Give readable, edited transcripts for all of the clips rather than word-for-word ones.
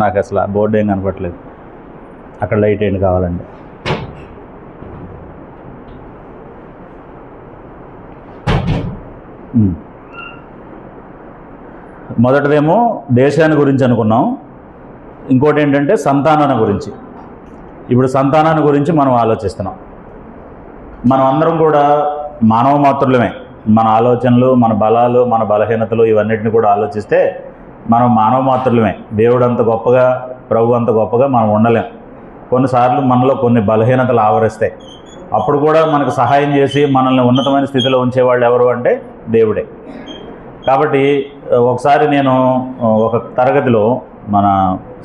నాకు అసలు ఆ బోర్డు ఏం కనపట్లేదు. అక్కడ లైట్ ఏంటి కావాలండి. మొదటిదేమో దేశాన్ని గురించి అనుకున్నాం. ఇంకోటి ఏంటంటే సంతానాన్ని గురించి. ఇప్పుడు సంతానాన్ని గురించి మనం ఆలోచిస్తున్నాం. మనం అందరం కూడా మానవ మాతృలమే. మన ఆలోచనలు, మన బలాలు, మన బలహీనతలు ఇవన్నిటిని కూడా ఆలోచిస్తే మనం మానవ మాతృలమే. దేవుడు అంత గొప్పగా, ప్రభు అంత గొప్పగా మనం ఉండలేం. కొన్నిసార్లు మనలో కొన్ని బలహీనతలు ఆవరిస్తాయి. అప్పుడు కూడా మనకు సహాయం చేసి మనల్ని ఉన్నతమైన స్థితిలో ఉంచేవాళ్ళు ఎవరు అంటే దేవుడే. కాబట్టి ఒకసారి నేను ఒక తరగతిలో మన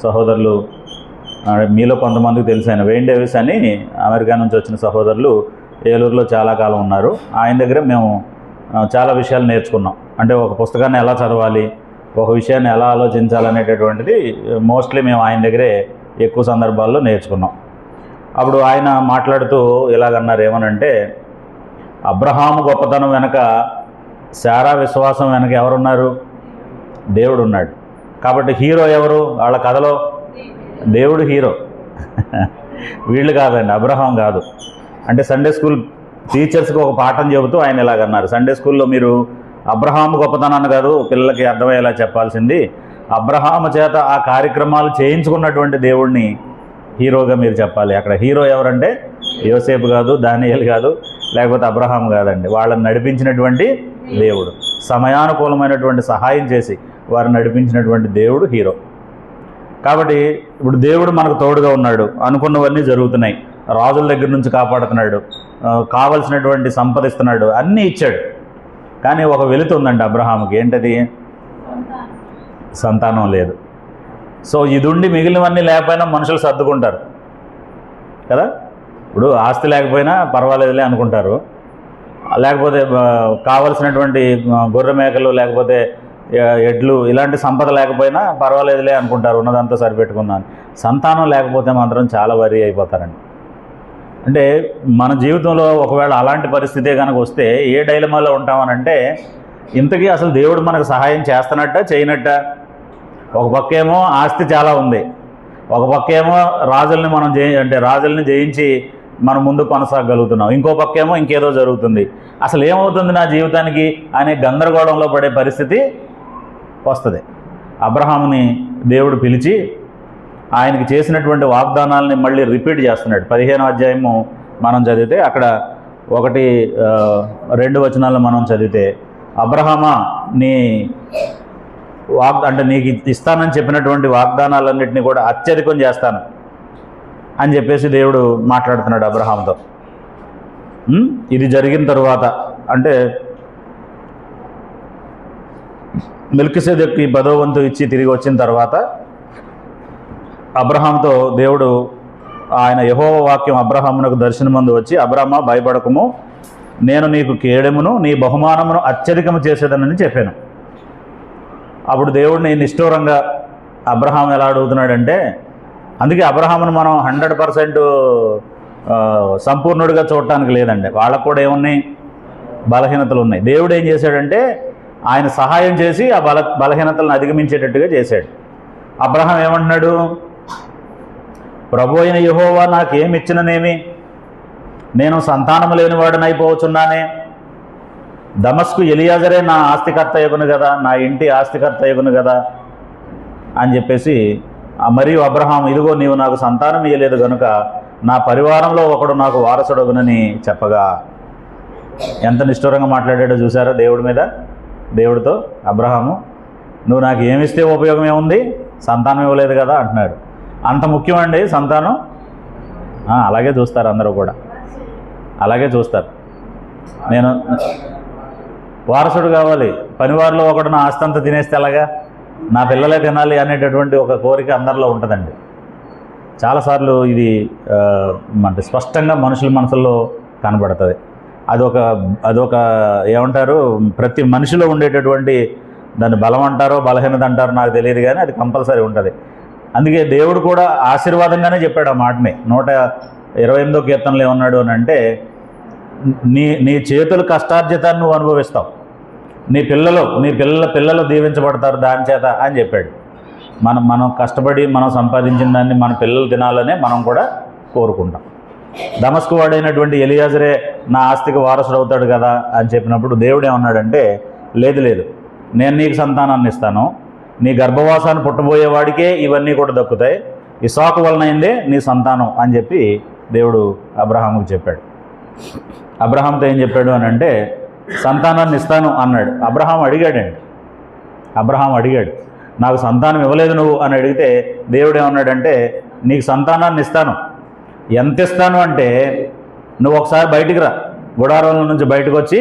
సహోదరులు, మీలో కొంతమందికి తెలుసు, ఆయన వెయిన్ డేవిస్ అని అమెరికా నుంచి వచ్చిన సహోదరులు ఏలూరులో చాలా కాలం ఉన్నారు. ఆయన దగ్గర మేము చాలా విషయాలు నేర్చుకున్నాం. అంటే ఒక పుస్తకాన్ని ఎలా చదవాలి, ఒక విషయాన్ని ఎలా ఆలోచించాలనేటటువంటిది మోస్ట్లీ మేము ఆయన దగ్గరే ఎక్కువ సందర్భాల్లో నేర్చుకున్నాం. అప్పుడు ఆయన మాట్లాడుతూ ఇలాగన్నారు, ఏమనంటే అబ్రహాము గొప్పతనం వెనక, శారా విశ్వాసం వెనక ఎవరున్నారు? దేవుడు ఉన్నాడు. కాబట్టి హీరో ఎవరు వాళ్ళ కథలో? దేవుడు హీరో. వీళ్ళు కాదండి, అబ్రహాం కాదు. అంటే సండే స్కూల్ టీచర్స్కి ఒక పాఠం చెబుతూ ఆయన ఇలాగన్నారు, సండే స్కూల్లో మీరు అబ్రహాము గొప్పతనాన్ని కాదు పిల్లలకి అర్థమయ్యేలా చెప్పాల్సింది, అబ్రహాము చేత ఆ కార్యక్రమాలు చేయించుకున్నటువంటి దేవుడిని హీరోగా మీరు చెప్పాలి. అక్కడ హీరో ఎవరంటే యోసేపు కాదు, దానియేలు కాదు, లేకపోతే అబ్రహాం కాదండి. వాళ్ళని నడిపించినటువంటి దేవుడు, సమయానుకూలమైనటువంటి సహాయం చేసి వారిని నడిపించినటువంటి దేవుడు హీరో. కాబట్టి ఇప్పుడు దేవుడు మనకు తోడుగా ఉన్నాడు, అనుకున్నవన్నీ జరుగుతున్నాయి, రాజుల దగ్గర నుంచి కాపాడుతున్నాడు, కావలసినటువంటి సంపదిస్తున్నాడు, అన్నీ ఇచ్చాడు. కానీ ఒక వెలితి ఉందండి అబ్రహాముకి. ఏంటది? సంతానం లేదు. సో ఇది ఉండి మిగిలినవన్నీ లేకపోయినా మనుషులు సర్దుకుంటారు కదా. ఇప్పుడు ఆస్తి లేకపోయినా పర్వాలేదులే అనుకుంటారు, లేకపోతే కావలసినటువంటి గొర్రె మేకలు, లేకపోతే ఎడ్లు, ఇలాంటి సంపద లేకపోయినా పర్వాలేదులే అనుకుంటారు, ఉన్నదంతా సరిపెట్టుకుందాం. సంతానం లేకపోతే మాత్రం చాలా వరి అయిపోతారండి. అంటే మన జీవితంలో ఒకవేళ అలాంటి పరిస్థితే కనుక వస్తే ఏ డైలమాలో ఉంటామనంటే, ఇంతకీ అసలు దేవుడు మనకు సహాయం చేస్తున్నట్ట చేయనట్ట? ఒక పక్కేమో ఆస్తి చాలా ఉంది, ఒక పక్కేమో రాజుల్ని మనం రాజుల్ని జయించి మనం ముందు కొనసాగలుగుతున్నాం, ఇంకో పక్కేమో ఇంకేదో జరుగుతుంది. అసలు ఏమవుతుంది నా జీవితానికి అనే గందరగోళంలో పడే పరిస్థితి వస్తుంది. అబ్రహాముని దేవుడు పిలిచి ఆయనకి చేసినటువంటి వాగ్దానాలని మళ్ళీ రిపీట్ చేస్తున్నాడు. 15వ అధ్యాయము మనం చదివితే అక్కడ 1-2 వచనాలను మనం చదివితే, అబ్రహామా నీ అంటే నీకు ఇస్తానని చెప్పినటువంటి వాగ్దానాలన్నింటినీ కూడా అత్యధికం చేస్తాను అని చెప్పేసి దేవుడు మాట్లాడుతున్నాడు అబ్రహాంతో. ఇది జరిగిన తరువాత, అంటే మెల్కీసెదెకుకి 10వ వంతు ఇచ్చి తిరిగి వచ్చిన తర్వాత అబ్రహాంతో దేవుడు, ఆయన యెహోవా వాక్యం అబ్రహామునకు దర్శనమందు వచ్చి, అబ్రహామా భయపడకము, నేను నీకు కేడెమును, నీ బహుమానమును అత్యధికము చేసేదనని చెప్పాను. అప్పుడు దేవుడిని నిష్ఠూరంగా అబ్రహాం ఎలా అడుగుతున్నాడంటే, అందుకే అబ్రహామును మనం 100% సంపూర్ణుడిగా చూడటానికి లేదండి, వాళ్ళకు కూడా ఏమున్నాయి? బలహీనతలు ఉన్నాయి. దేవుడు ఏం చేశాడంటే ఆయన సహాయం చేసి ఆ బలహీనతలను అధిగమించేటట్టుగా చేశాడు. అబ్రహాం ఏమంటున్నాడు? ప్రభు అయిన యెహోవా నాకేమిచ్చిననేమి, నేను సంతానము లేనివాడనైపోవచ్చున్నానే, దమస్కు ఎలియాజరే నా ఆస్తికర్త అయ్యగును కదా, నా ఇంటి ఆస్తికర్త అయ్యగును కదా అని చెప్పేసి, మరియు అబ్రహాం, ఇదిగో నీవు నాకు సంతానం ఇయ్యలేదు కనుక నా పరివారంలో ఒకడు నాకు వారసుడగునని చెప్పగా, ఎంత నిష్ఠూరంగా మాట్లాడాడో చూసారా దేవుడి మీద, దేవుడితో అబ్రహాము. నువ్వు నాకు ఏమిస్తే ఉపయోగం ఏముంది, సంతానం ఇవ్వలేదు కదా అంటున్నాడు. అంత ముఖ్యమండి సంతానం? అలాగే చూస్తారు, అందరూ కూడా అలాగే చూస్తారు. నేను వారసుడు కావాలి, పనివారిలో ఒకడు నా ఆస్తి అంతా తినేస్తే ఎలాగా, నా పిల్లలే తినాలి అనేటటువంటి ఒక కోరిక అందరిలో ఉంటుందండి. చాలాసార్లు ఇది అంటే స్పష్టంగా మనుషుల మనసుల్లో కనబడుతుంది. అదొక ఏమంటారు, ప్రతి మనిషిలో ఉండేటటువంటి, దాన్ని బలం అంటారో బలహీనత అంటారో నాకు తెలియదు, కానీ అది కంపల్సరీ ఉంటుంది. అందుకే దేవుడు కూడా ఆశీర్వాదంగానే చెప్పాడు ఆ మాటని. 128వ కీర్తనలో ఏమన్నాడు అని అంటే, నీ చేతుల కష్టార్జితాన్ని నువ్వు అనుభవిస్తావు, నీ పిల్లలు దీవించబడతారు దాని చేత అని చెప్పాడు. మనం కష్టపడి మనం సంపాదించిన దాన్ని మన పిల్లలు తినాలనే మనం కూడా కోరుకుంటాం. దమస్కు వాడైనటువంటి ఎలియాజరే నా ఆస్తికి వారసుడు అవుతాడు కదా అని చెప్పినప్పుడు దేవుడు ఏమన్నాడంటే, లేదు, నేను నీకు సంతానాన్ని ఇస్తాను, నీ గర్భవాసాన్ని పుట్టబోయేవాడికే ఇవన్నీ కూడా దక్కుతాయి, ఇస్సాకు వలన అయిందే నీ సంతానం అని చెప్పి దేవుడు అబ్రహాముకు చెప్పాడు. అబ్రహాంతో ఏం చెప్పాడు అని అంటే, సంతానాన్ని ఇస్తాను అన్నాడు. అబ్రహాం అడిగాడు, నాకు సంతానం ఇవ్వలేదు నువ్వు అని అడిగితే దేవుడు ఏమన్నాడంటే, నీకు సంతానాన్ని ఇస్తాను. ఎంత ఇస్తాను అంటే, నువ్వు ఒకసారి బయటికి రా, గుడారంలో నుంచి బయటకు వచ్చి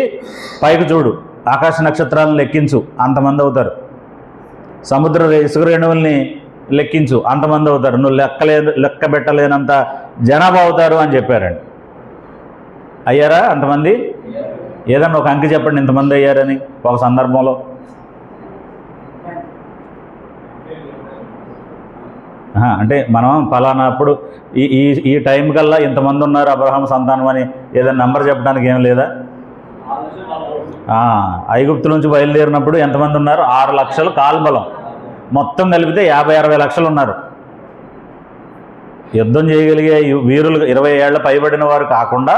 పైకి చూడు, ఆకాశ నక్షత్రాలను లెక్కించు, అంతమంది అవుతారు. సముద్ర ఇసుక రేణువుల్ని లెక్కించు, అంతమంది అవుతారు. నువ్వు లెక్క పెట్టలేనంత జనాభా అవుతారు అని చెప్పారండి. అయ్యారా అంతమంది? ఏదన్నా ఒక అంకి చెప్పండి ఇంతమంది అయ్యారని ఒక సందర్భంలో. అంటే మనం ఫలానా అప్పుడు ఈ టైం కల్లా ఇంతమంది ఉన్నారు అబ్రహాం సంతానం అని ఏదైనా నెంబర్ చెప్పడానికి ఏం లేదా? ఐగుప్తు నుంచి బయలుదేరినప్పుడు ఎంతమంది ఉన్నారు? 6 లక్షలు కాల్బలం, మొత్తం కలిపితే 50-60 లక్షలు ఉన్నారు. యుద్ధం చేయగలిగే వీరులు 20 ఏళ్ల పైబడిన వారు కాకుండా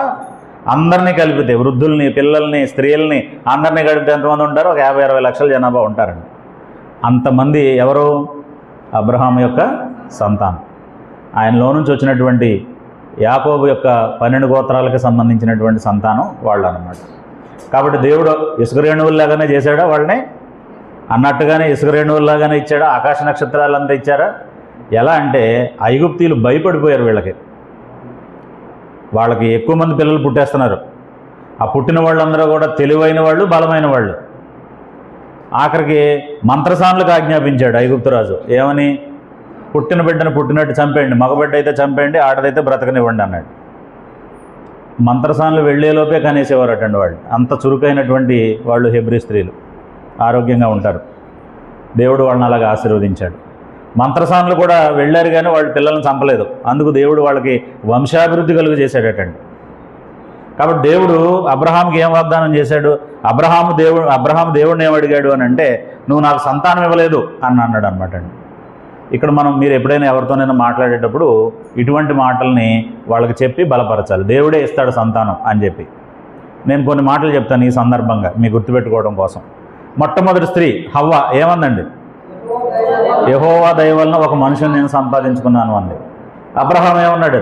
అందరినీ కలిపితే, వృద్ధుల్ని, పిల్లల్ని, స్త్రీలని అందరినీ కలిపితే ఎంతమంది ఉంటారు? ఒక 50-60 లక్షల జనాభా ఉంటారండి. అంతమంది ఎవరు? అబ్రహాం యొక్క సంతానం. ఆయనలో నుంచి వచ్చినటువంటి యాకోబు యొక్క 12 గోత్రాలకు సంబంధించినటువంటి సంతానం వాళ్ళు అన్నమాట. కాబట్టి దేవుడు ఇసుక రేణువుల్లాగానే చేశాడా వాళ్ళని? అన్నట్టుగానే ఇసుక రేణువుల్లాగానే ఇచ్చాడా? ఆకాశ నక్షత్రాలంతా ఇచ్చారా? ఎలా అంటే ఐగుప్తీయులు భయపడిపోయారు వాళ్ళకి ఎక్కువ మంది పిల్లలు పుట్టేస్తున్నారు. ఆ పుట్టిన వాళ్ళందరూ కూడా తెలివైన వాళ్ళు, బలమైన వాళ్ళు. ఆఖరికి మంత్రసానులకు ఆజ్ఞాపించాడు ఐగుప్తురాజు. ఏమని? పుట్టిన బిడ్డను పుట్టినట్టు చంపేయండి, మగబిడ్డ అయితే చంపేయండి, ఆడదైతే బ్రతకనివ్వండి అన్నాడు. మంత్రసానులు వెళ్ళేలోపే కనేసేవారటండి వాళ్ళు. అంత చురుకైనటువంటి వాళ్ళు హెబ్రీ స్త్రీలు, ఆరోగ్యంగా ఉంటారు. దేవుడు వాళ్ళని అలాగా ఆశీర్వదించాడు. మంత్రసానులు కూడా వెళ్ళారు కానీ వాళ్ళు పిల్లల్ని చంపలేదు. అందుకు దేవుడు వాళ్ళకి వంశాభివృద్ధి కలుగు చేశాడటండి. కాబట్టి దేవుడు అబ్రహాంకి ఏం వాగ్దానం చేశాడు? అబ్రహాం దేవుడిని ఏమడిగాడు అని అంటే, నువ్వు నాకు సంతానం ఇవ్వలేదు అని అన్నాడు అనమాట అండి. ఇక్కడ మీరు ఎప్పుడైనా ఎవరితోనైనా మాట్లాడేటప్పుడు ఇటువంటి మాటల్ని వాళ్ళకి చెప్పి బలపరచాలి. దేవుడే ఇస్తాడు సంతానం అని చెప్పి. నేను కొన్ని మాటలు చెప్తాను ఈ సందర్భంగా మీ గుర్తుపెట్టుకోవడం కోసం. మొట్టమొదటి స్త్రీ హవ్వ ఏమందండి? యెహోవా దయ వలన ఒక మనుషుని నేను సంపాదించుకున్నాను అంది. అబ్రహాం ఏమన్నాడు?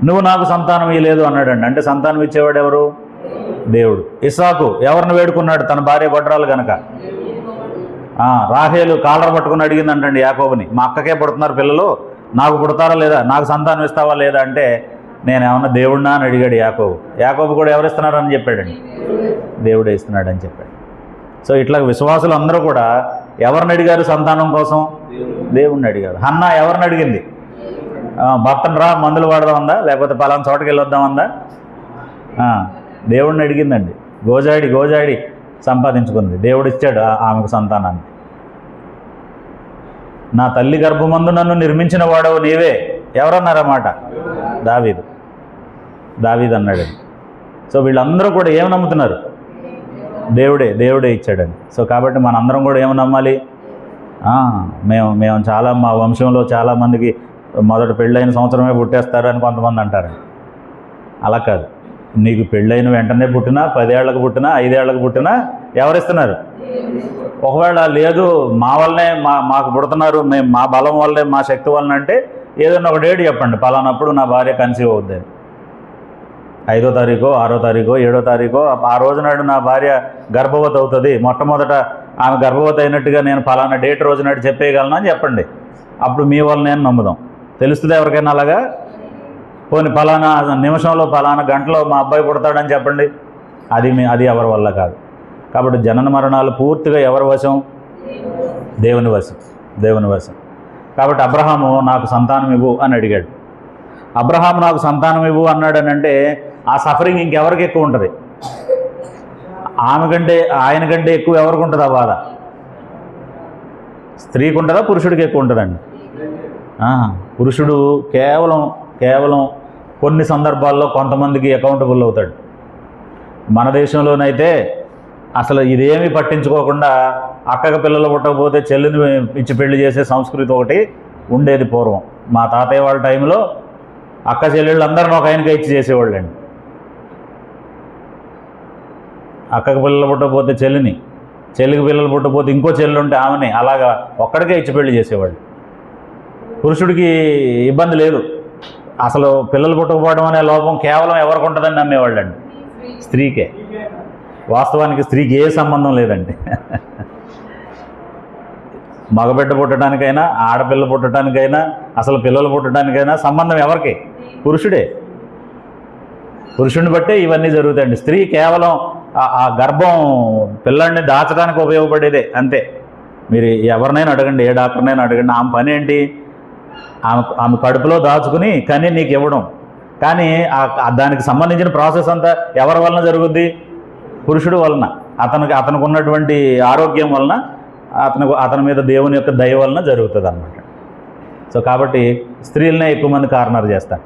నువ్వు నాకు సంతానం ఇవ్వలేదు అన్నాడండి. అంటే సంతానం ఇచ్చేవాడు ఎవరు? దేవుడు. ఇస్సాకు ఎవరిని వేడుకున్నాడు? తన భార్య గొడ్రాలు కనుక. రాహేలు కాలర్ పట్టుకుని అడిగిందంటండి యాకోబుని, మా అక్కకే పుడుతున్నారు పిల్లలు, నాకు పుడతారా లేదా, నాకు సంతానం ఇస్తావా లేదా అంటే, నేను ఏమన్నా దేవుడినా అని అడిగాడు యాకోబు. యాకోబు కూడా ఎవరిస్తున్నారని చెప్పాడండి? దేవుడే ఇస్తున్నాడని చెప్పాడు. సో ఇట్లా విశ్వాసులు అందరూ కూడా ఎవరిని అడిగారు సంతానం కోసం? దేవుడిని అడిగారు. హన్నా ఎవరిని అడిగింది? భర్తను రా మందులు వాడదామందా, లేకపోతే పలానా చోటకి వెళ్ళొద్దామందా? దేవుడిని అడిగిందండి. గోజాడి సంపాదించుకుంది. దేవుడు ఇచ్చాడు ఆమెకు సంతానాన్ని. నా తల్లి గర్భమందు నన్ను నిర్మించిన వాడవు నీవే. ఎవరన్నారన్నమాట? దావీదు అన్నాడు. సో వీళ్ళందరూ కూడా ఏమి నమ్ముతున్నారు? దేవుడే ఇచ్చాడని. సో కాబట్టి మనందరం కూడా ఏమి నమ్మాలి? మేము చాలా, మా వంశంలో చాలామందికి మొదట పెళ్ళైన సంవత్సరమే పుట్టేస్తారు అని కొంతమంది అంటారు. అలా కాదు. నీకు పెళ్ళైన వెంటనే పుట్టినా, 10 ఏళ్లకు పుట్టినా, 5 ఏళ్లకు పుట్టినా ఎవరిస్తున్నారు? ఒకవేళ లేదు మా వల్లనే మాకు పుడుతున్నారు, మేము మా బలం వల్లే, మా శక్తి వలన అంటే ఏదైనా ఒక డేట్ చెప్పండి, పలానప్పుడు నా భార్య కన్సీవ్ అవుద్ది. 5వ తారీఖో 6వ తారీఖో 7వ తారీఖో ఆ రోజు నాడు నా భార్య గర్భవతి అవుతుంది, మొట్టమొదట ఆమె గర్భవతి అయినట్టుగా నేను ఫలానా డేట్ రోజు నాడు చెప్పేయగలను అని చెప్పండి. అప్పుడు మీ వల్ల నేను నమ్ముదాం. తెలుస్తుంది ఎవరికైనా అలాగా? పోనీ ఫలానా నిమిషంలో ఫలానా గంటలో మా అబ్బాయి పుడతాడని చెప్పండి. అది ఎవరి వల్ల కాదు. కాబట్టి జనన మరణాలు పూర్తిగా ఎవరి వశం? దేవుని వశం. కాబట్టి అబ్రహాము నాకు సంతానం ఇవ్వు అని అడిగాడు. అబ్రహాం నాకు సంతానం ఇవ్వు అన్నాడని అంటే ఆ సఫరింగ్ ఇంకెవరికి ఎక్కువ ఉంటుంది? ఆయన కంటే ఎక్కువ ఎవరికి ఉంటుంది ఆ బాధ? స్త్రీకి ఉంటుందా, పురుషుడికి ఎక్కువ ఉంటుందండి? పురుషుడు కేవలం కొన్ని సందర్భాల్లో కొంతమందికి అకౌంటబుల్ అవుతాడు. మన దేశంలోనైతే అసలు ఇదేమీ పట్టించుకోకుండా అక్కకి పిల్లలు పుట్టకపోతే చెల్లిని ఇచ్చి పెళ్లి చేసే సంస్కృతి ఒకటి ఉండేది పూర్వం. మా తాతయ్య వాళ్ళ టైంలో అక్క చెల్లెళ్ళు అందరిని ఒక ఆయనకే ఇచ్చి చేసేవాళ్ళండి. అక్కకి పిల్లలు పుట్టకపోతే చెల్లిని, చెల్లికి పిల్లలు పుట్టకపోతే ఇంకో చెల్లి ఉంటే ఆమెని, అలాగా ఒక్కడికే ఇచ్చి పెళ్లి చేసేవాళ్ళు. పురుషుడికి ఇబ్బంది లేదు. అసలు పిల్లలు పుట్టకపోవడం అనే లోపం కేవలం ఎవరికి ఉంటుందని నమ్మేవాళ్ళండి, స్త్రీకే. వాస్తవానికి స్త్రీకి ఏ సంబంధం లేదండి. మగబిడ్డ పుట్టడానికైనా, ఆడపిల్ల పుట్టడానికైనా, అసలు పిల్లలు పుట్టడానికైనా సంబంధం ఎవరికి? పురుషుడే. పురుషుడిని బట్టే ఇవన్నీ జరుగుతాయండి. స్త్రీ కేవలం ఆ గర్భం పిల్లల్ని దాచడానికి ఉపయోగపడేదే, అంతే. మీరు ఎవరినైనా అడగండి, ఏ డాక్టర్నైనా అడగండి, ఆమె పని ఏంటి? ఆమె కడుపులో దాచుకుని కని నీకు ఇవ్వడం. కానీ దానికి సంబంధించిన ప్రాసెస్ అంతా ఎవరి వలన జరుగుద్ది? పురుషుడు వలన. అతనికి ఉన్నటువంటి ఆరోగ్యం వలన, అతని మీద దేవుని యొక్క దయ వలన జరుగుతుంది అన్నమాట. సో కాబట్టి స్త్రీలనే ఎక్కువ మంది కార్నర్ చేస్తారు.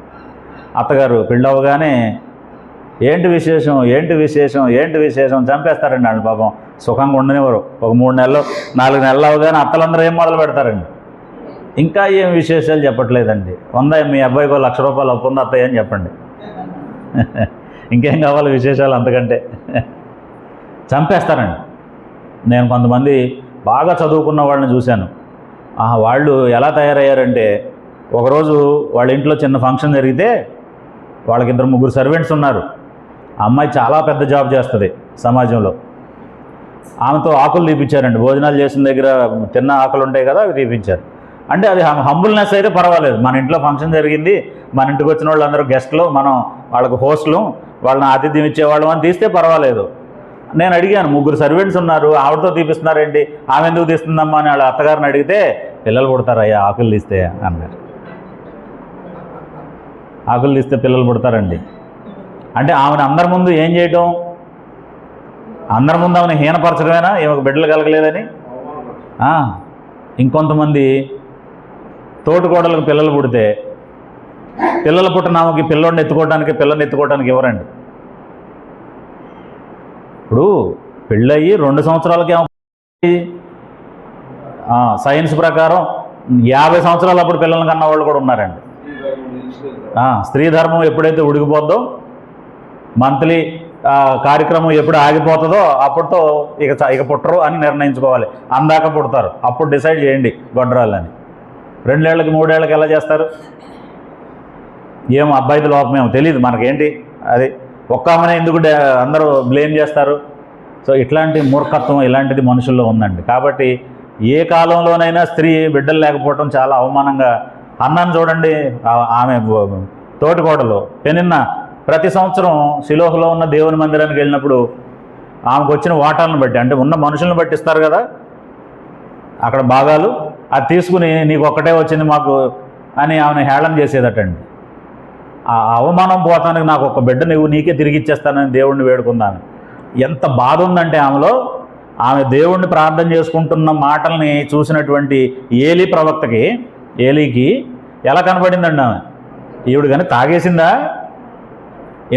అత్తగారు పెళ్ళవగానే ఏంటి విశేషం, ఏంటి విశేషం, ఏంటి విశేషం చంపేస్తారండి వాళ్ళు. పాపం సుఖంగా ఉండనివ్వరు. ఒక 3 నెలలు 4 నెలలు అవగానే అత్తలందరూ ఏం మొదలు పెడతారండి? ఇంకా ఏం విశేషాలు చెప్పట్లేదండి. ఉందా మీ అబ్బాయికి ₹1,00,000 అప్పు ఉంది అత్తయ్య అని చెప్పండి. ఇంకేం కావాలి విశేషాలు అంతకంటే? చంపేస్తారండి. నేను కొంతమంది బాగా చదువుకున్న వాళ్ళని చూశాను. వాళ్ళు ఎలా తయారయ్యారంటే, ఒకరోజు వాళ్ళ ఇంట్లో చిన్న ఫంక్షన్ జరిగితే వాళ్ళకి 2-3 సర్వెంట్స్ ఉన్నారు. ఆ అమ్మాయి చాలా పెద్ద జాబ్ చేస్తుంది సమాజంలో. ఆమెతో ఆకులు తీపించారండి. భోజనాలు చేసిన దగ్గర తిన్న ఆకులు ఉంటాయి కదా, అవి తీపించారు. అంటే అది హంబుల్నెస్ అయితే పర్వాలేదు. మన ఇంట్లో ఫంక్షన్ జరిగింది, మన ఇంటికి వచ్చిన వాళ్ళందరూ గెస్ట్లు, మనం వాళ్ళకు హోస్ట్లు, వాళ్ళని ఆతిథ్యం ఇచ్చేవాళ్ళం అని తీస్తే పర్వాలేదు. నేను అడిగాను, 3 సర్వెంట్స్ ఉన్నారు, ఆవిడతో తీపిస్తున్నారేంటి, ఆమె ఎందుకు తీస్తుందమ్మా అని వాళ్ళ అత్తగారిని అడిగితే, పిల్లలు పుడతారయ్యా ఆకులు తీస్తే అన్నారు. ఆకులు తీస్తే పిల్లలు పుడతారండి. అంటే ఆమెను అందరి ముందు ఏం చేయటం? అందరి ముందు ఆమెను హీనపరచడమేనా, ఈమెకు బిడ్డలు కలగలేదని? ఇంకొంతమంది తోటికోడలకు పిల్లలు పుడితే పిల్లలు పుట్టిన ఆమెకి పిల్లని ఎత్తుకోవడానికి ఇవ్వరండి. ఇప్పుడు పెళ్ళయి 2 సంవత్సరాలకి సైన్స్ ప్రకారం 50 సంవత్సరాలు అప్పుడు పిల్లలు కన్న వాళ్ళు కూడా ఉన్నారండి. స్త్రీ ధర్మం ఎప్పుడైతే ఉడికిపోద్దో, మంత్లీ కార్యక్రమం ఎప్పుడు ఆగిపోతుందో అప్పుడుతో ఇక పుట్టరు అని నిర్ణయించుకోవాలి. అందాక పుడతారు, అప్పుడు డిసైడ్ చేయండి గొడ్రాలని. 2 ఏళ్ళకి 3 ఏళ్ళకి ఎలా చేస్తారు? ఏమో అబ్బాయిది లోపమేమో తెలియదు మనకేంటి. అది ఒక్క ఆమెనే ఎందుకు అందరూ బ్లేమ్ చేస్తారు? సో ఇట్లాంటి మూర్ఖత్వం ఇలాంటిది మనుషుల్లో ఉందండి. కాబట్టి ఏ కాలంలోనైనా స్త్రీ బిడ్డలు లేకపోవడం చాలా అవమానంగా. అన్నాను చూడండి, ఆమె తోటికోడలు పెనిన్న ప్రతి సంవత్సరం శిలోహలో ఉన్న దేవుని మందిరానికి వెళ్ళినప్పుడు ఆమెకు వచ్చిన వాటాలను బట్టి, అంటే ఉన్న మనుషులను బట్టి ఇస్తారు కదా అక్కడ భాగాలు, అది తీసుకుని నీకు ఒక్కటే వచ్చింది మాకు అని ఆమెను హేళన చేసేదటండి. ఆ అవమానం పోతానికి నాకు ఒక బిడ్డ నీకే తిరిగి ఇచ్చేస్తానని దేవుణ్ణి వేడుకుందాను. ఎంత బాధ ఉందంటే ఆమెలో. ఆమె దేవుణ్ణి ప్రార్థన చేసుకుంటున్న మాటల్ని చూసినటువంటి ఏలీకి ఎలా కనబడిందండి ఆమె? ఈవిడ కానీ తాగేసిందా,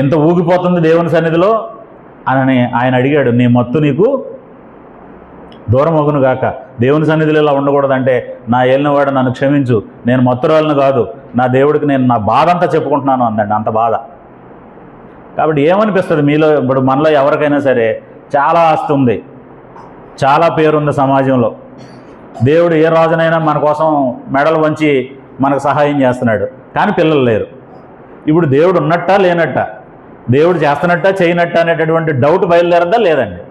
ఎంత ఊగిపోతుంది దేవుని సన్నిధిలో అని ఆయన అడిగాడు. నీ మత్తు నీకు దూరం అగును గాక. దేవుని సన్నిధిలో ఇలా ఉండకూడదంటే, నా ఏలినవాడు నన్ను క్షమించు, నేను మత్తురాలను కాదు, నా దేవుడికి నేను నా బాధ అంతా చెప్పుకుంటున్నాను అందండి. అంత బాధ. కాబట్టి ఏమనిపిస్తుంది మీలో? ఇప్పుడు మనలో ఎవరికైనా సరే చాలా ఆస్తి ఉంది, చాలా పేరుంది సమాజంలో, దేవుడు ఏ రోజునైనా మన కోసం మెడలు వంచి మనకు సహాయం చేస్తున్నాడు, కానీ పిల్లలు లేరు. ఇప్పుడు దేవుడు ఉన్నట్టా లేనట్టా, దేవుడు చేస్తున్నట్టా చేయనట్టా అనేటటువంటి డౌట్ బయలుదేరద్దా? లేదండి,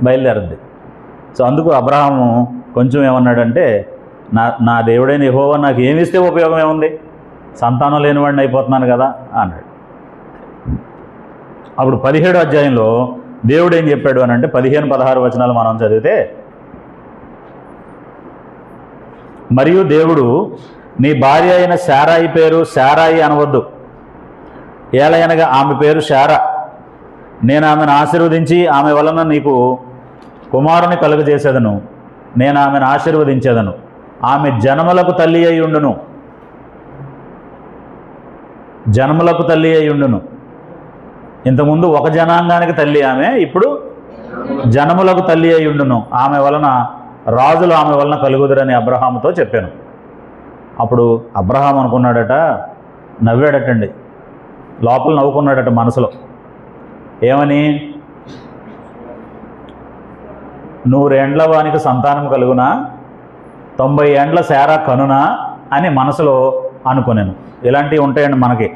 బయలుదేరద్ది. సో అందుకు అబ్రహాము కొంచెం ఏమన్నాడంటే, నా దేవుడైన యెహోవా నాకు ఏమిస్తే ఉపయోగం ఏముంది, సంతానం లేనివాడిని అయిపోతున్నాను కదా అన్నాడు. అప్పుడు 17వ అధ్యాయంలో దేవుడు ఏం చెప్పాడు అని అంటే, 15-16 వచనాలు మనం చదివితే, మరియు దేవుడు నీ భార్య అయిన శారాయి పేరు శారాయి అనవద్దు, ఏలయనగా ఆమె పేరు శారా. నేను ఆమెను ఆశీర్వదించి ఆమె వలన నీకు కుమారుని కలుగజేసేదను. నేను ఆమెను ఆశీర్వదించేదను, ఆమె జనములకు తల్లి అయి ఉండును. జనములకు తల్లి అయి ఉండును. ఇంతకుముందు ఒక జనాంగానికి తల్లి ఆమె, ఇప్పుడు జనములకు తల్లి అయి ఉండును, ఆమె వలన రాజులు ఆమె వలన కలుగుదురని అబ్రహాముతో చెప్పాను. అప్పుడు అబ్రహాం అనుకున్నాడట, నవ్వాడటండి, లోపల నవ్వుకున్నాడట మనసులో. ఏమని? 100 ఏండ్ల వానికి సంతానం కలుగునా, 90 ఏండ్ల శారా కనునా అని మనసులో అనుకున్నాను. ఇలాంటివి ఉంటాయండి మనకి.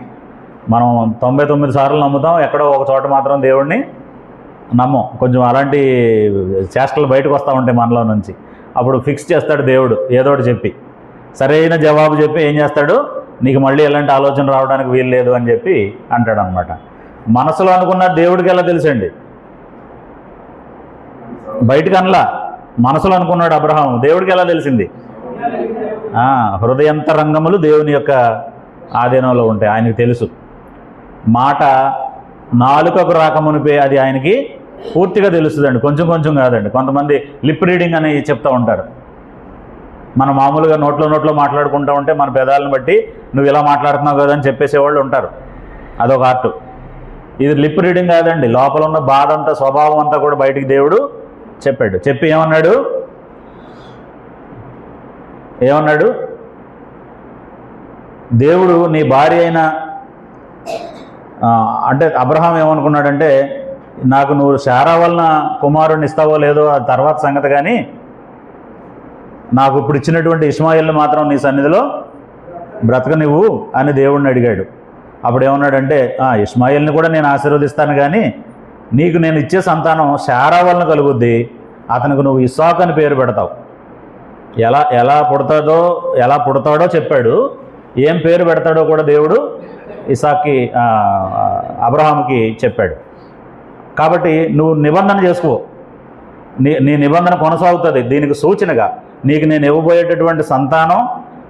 మనం 99 సార్లు నమ్ముతాం, ఎక్కడో ఒక చోట మాత్రం దేవుడిని నమ్మం. కొంచెం అలాంటి చేష్టలు బయటకు వస్తూ ఉంటాయి మనలో నుంచి. అప్పుడు ఫిక్స్ చేస్తాడు దేవుడు ఏదో ఒకటి చెప్పి, సరైన జవాబు చెప్పి ఏం చేస్తాడు, నీకు మళ్ళీ ఎలాంటి ఆలోచన రావడానికి వీలు లేదు అని చెప్పి అంటాడు అనమాట. మనసులో అనుకున్న దేవుడికి ఎలా తెలుసండి? బయటకు అనలా, మనసులో అనుకున్నాడు అబ్రహాం, దేవుడికి ఎలా తెలిసింది? హృదయంతరంగములు దేవుని యొక్క ఆధీనంలో ఉంటాయి, ఆయనకు తెలుసు. మాట నాలుకకు రాకమునిపే అది ఆయనకి పూర్తిగా తెలుస్తుందండి, కొంచెం కొంచెం కాదండి. కొంతమంది లిప్ రీడింగ్ అని చెప్తూ ఉంటారు. మనం మామూలుగా నోట్లో మాట్లాడుకుంటూ ఉంటే మన పెదాలను బట్టి నువ్వు ఇలా మాట్లాడుతున్నావు కదా అని చెప్పేసేవాళ్ళు ఉంటారు, అదొక ఆర్ట్. ఇది లిప్ రీడింగ్ కాదండి, లోపల ఉన్న బాధ అంతా, స్వభావం అంతా కూడా బయటికి దేవుడు చెప్పాడు. చెప్పి ఏమన్నాడు? దేవుడు నీ భార్య అయిన, అంటే అబ్రహాం ఏమనుకున్నాడంటే, నాకు నువ్వు శారా వలన కుమారుడిని ఇస్తావో లేదో అది తర్వాత సంగతి, కానీ నాకు ఇప్పుడు ఇచ్చినటువంటి ఇష్మాయిల్ని మాత్రం నీ సన్నిధిలో బ్రతకనివ్వు అని దేవుడిని అడిగాడు. అప్పుడు ఏమన్నాడంటే, ఇష్మాయిల్ని కూడా నేను ఆశీర్వదిస్తాను, కానీ నీకు నేను ఇచ్చే సంతానం శారా వలన కలుగుద్ది, అతనికి నువ్వు ఇస్సాకు అని పేరు పెడతావు. ఎలా పుడతాడో చెప్పాడు, ఏం పేరు పెడతాడో కూడా దేవుడు ఇస్సాక్కి, అబ్రహాముకి చెప్పాడు. కాబట్టి నువ్వు నిబంధన చేసుకో, నీ నిబంధన కొనసాగుతుంది. దీనికి సూచనగా నీకు నేను ఇవ్వబోయేటటువంటి సంతానం,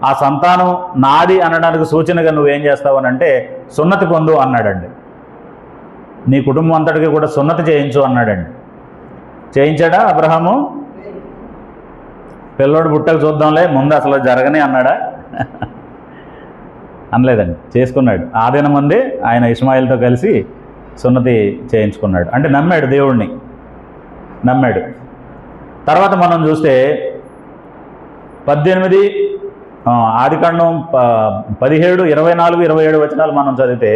ఆ సంతానం నాది అనడానికి సూచనగా నువ్వేం చేస్తావు అని అంటే, సున్నతి పొందు అన్నాడండి. నీ కుటుంబం అంతటికి కూడా సున్నతి చేయించు అన్నాడండి. చేయించాడా అబ్రహాము? పిల్లోడు పుట్టకు చూద్దాంలే, ముందు అసలు జరగని అన్నాడా? అనలేదండి, చేసుకున్నాడు. ఆదిన మంది ఆయన ఇష్మాయిల్తో కలిసి సున్నతి చేయించుకున్నాడు. అంటే నమ్మాడు, దేవుణ్ణి నమ్మాడు. తర్వాత మనం చూస్తే 18 ఆదికాండం 17, 24, 27 వచనాలు మనం చదివితే,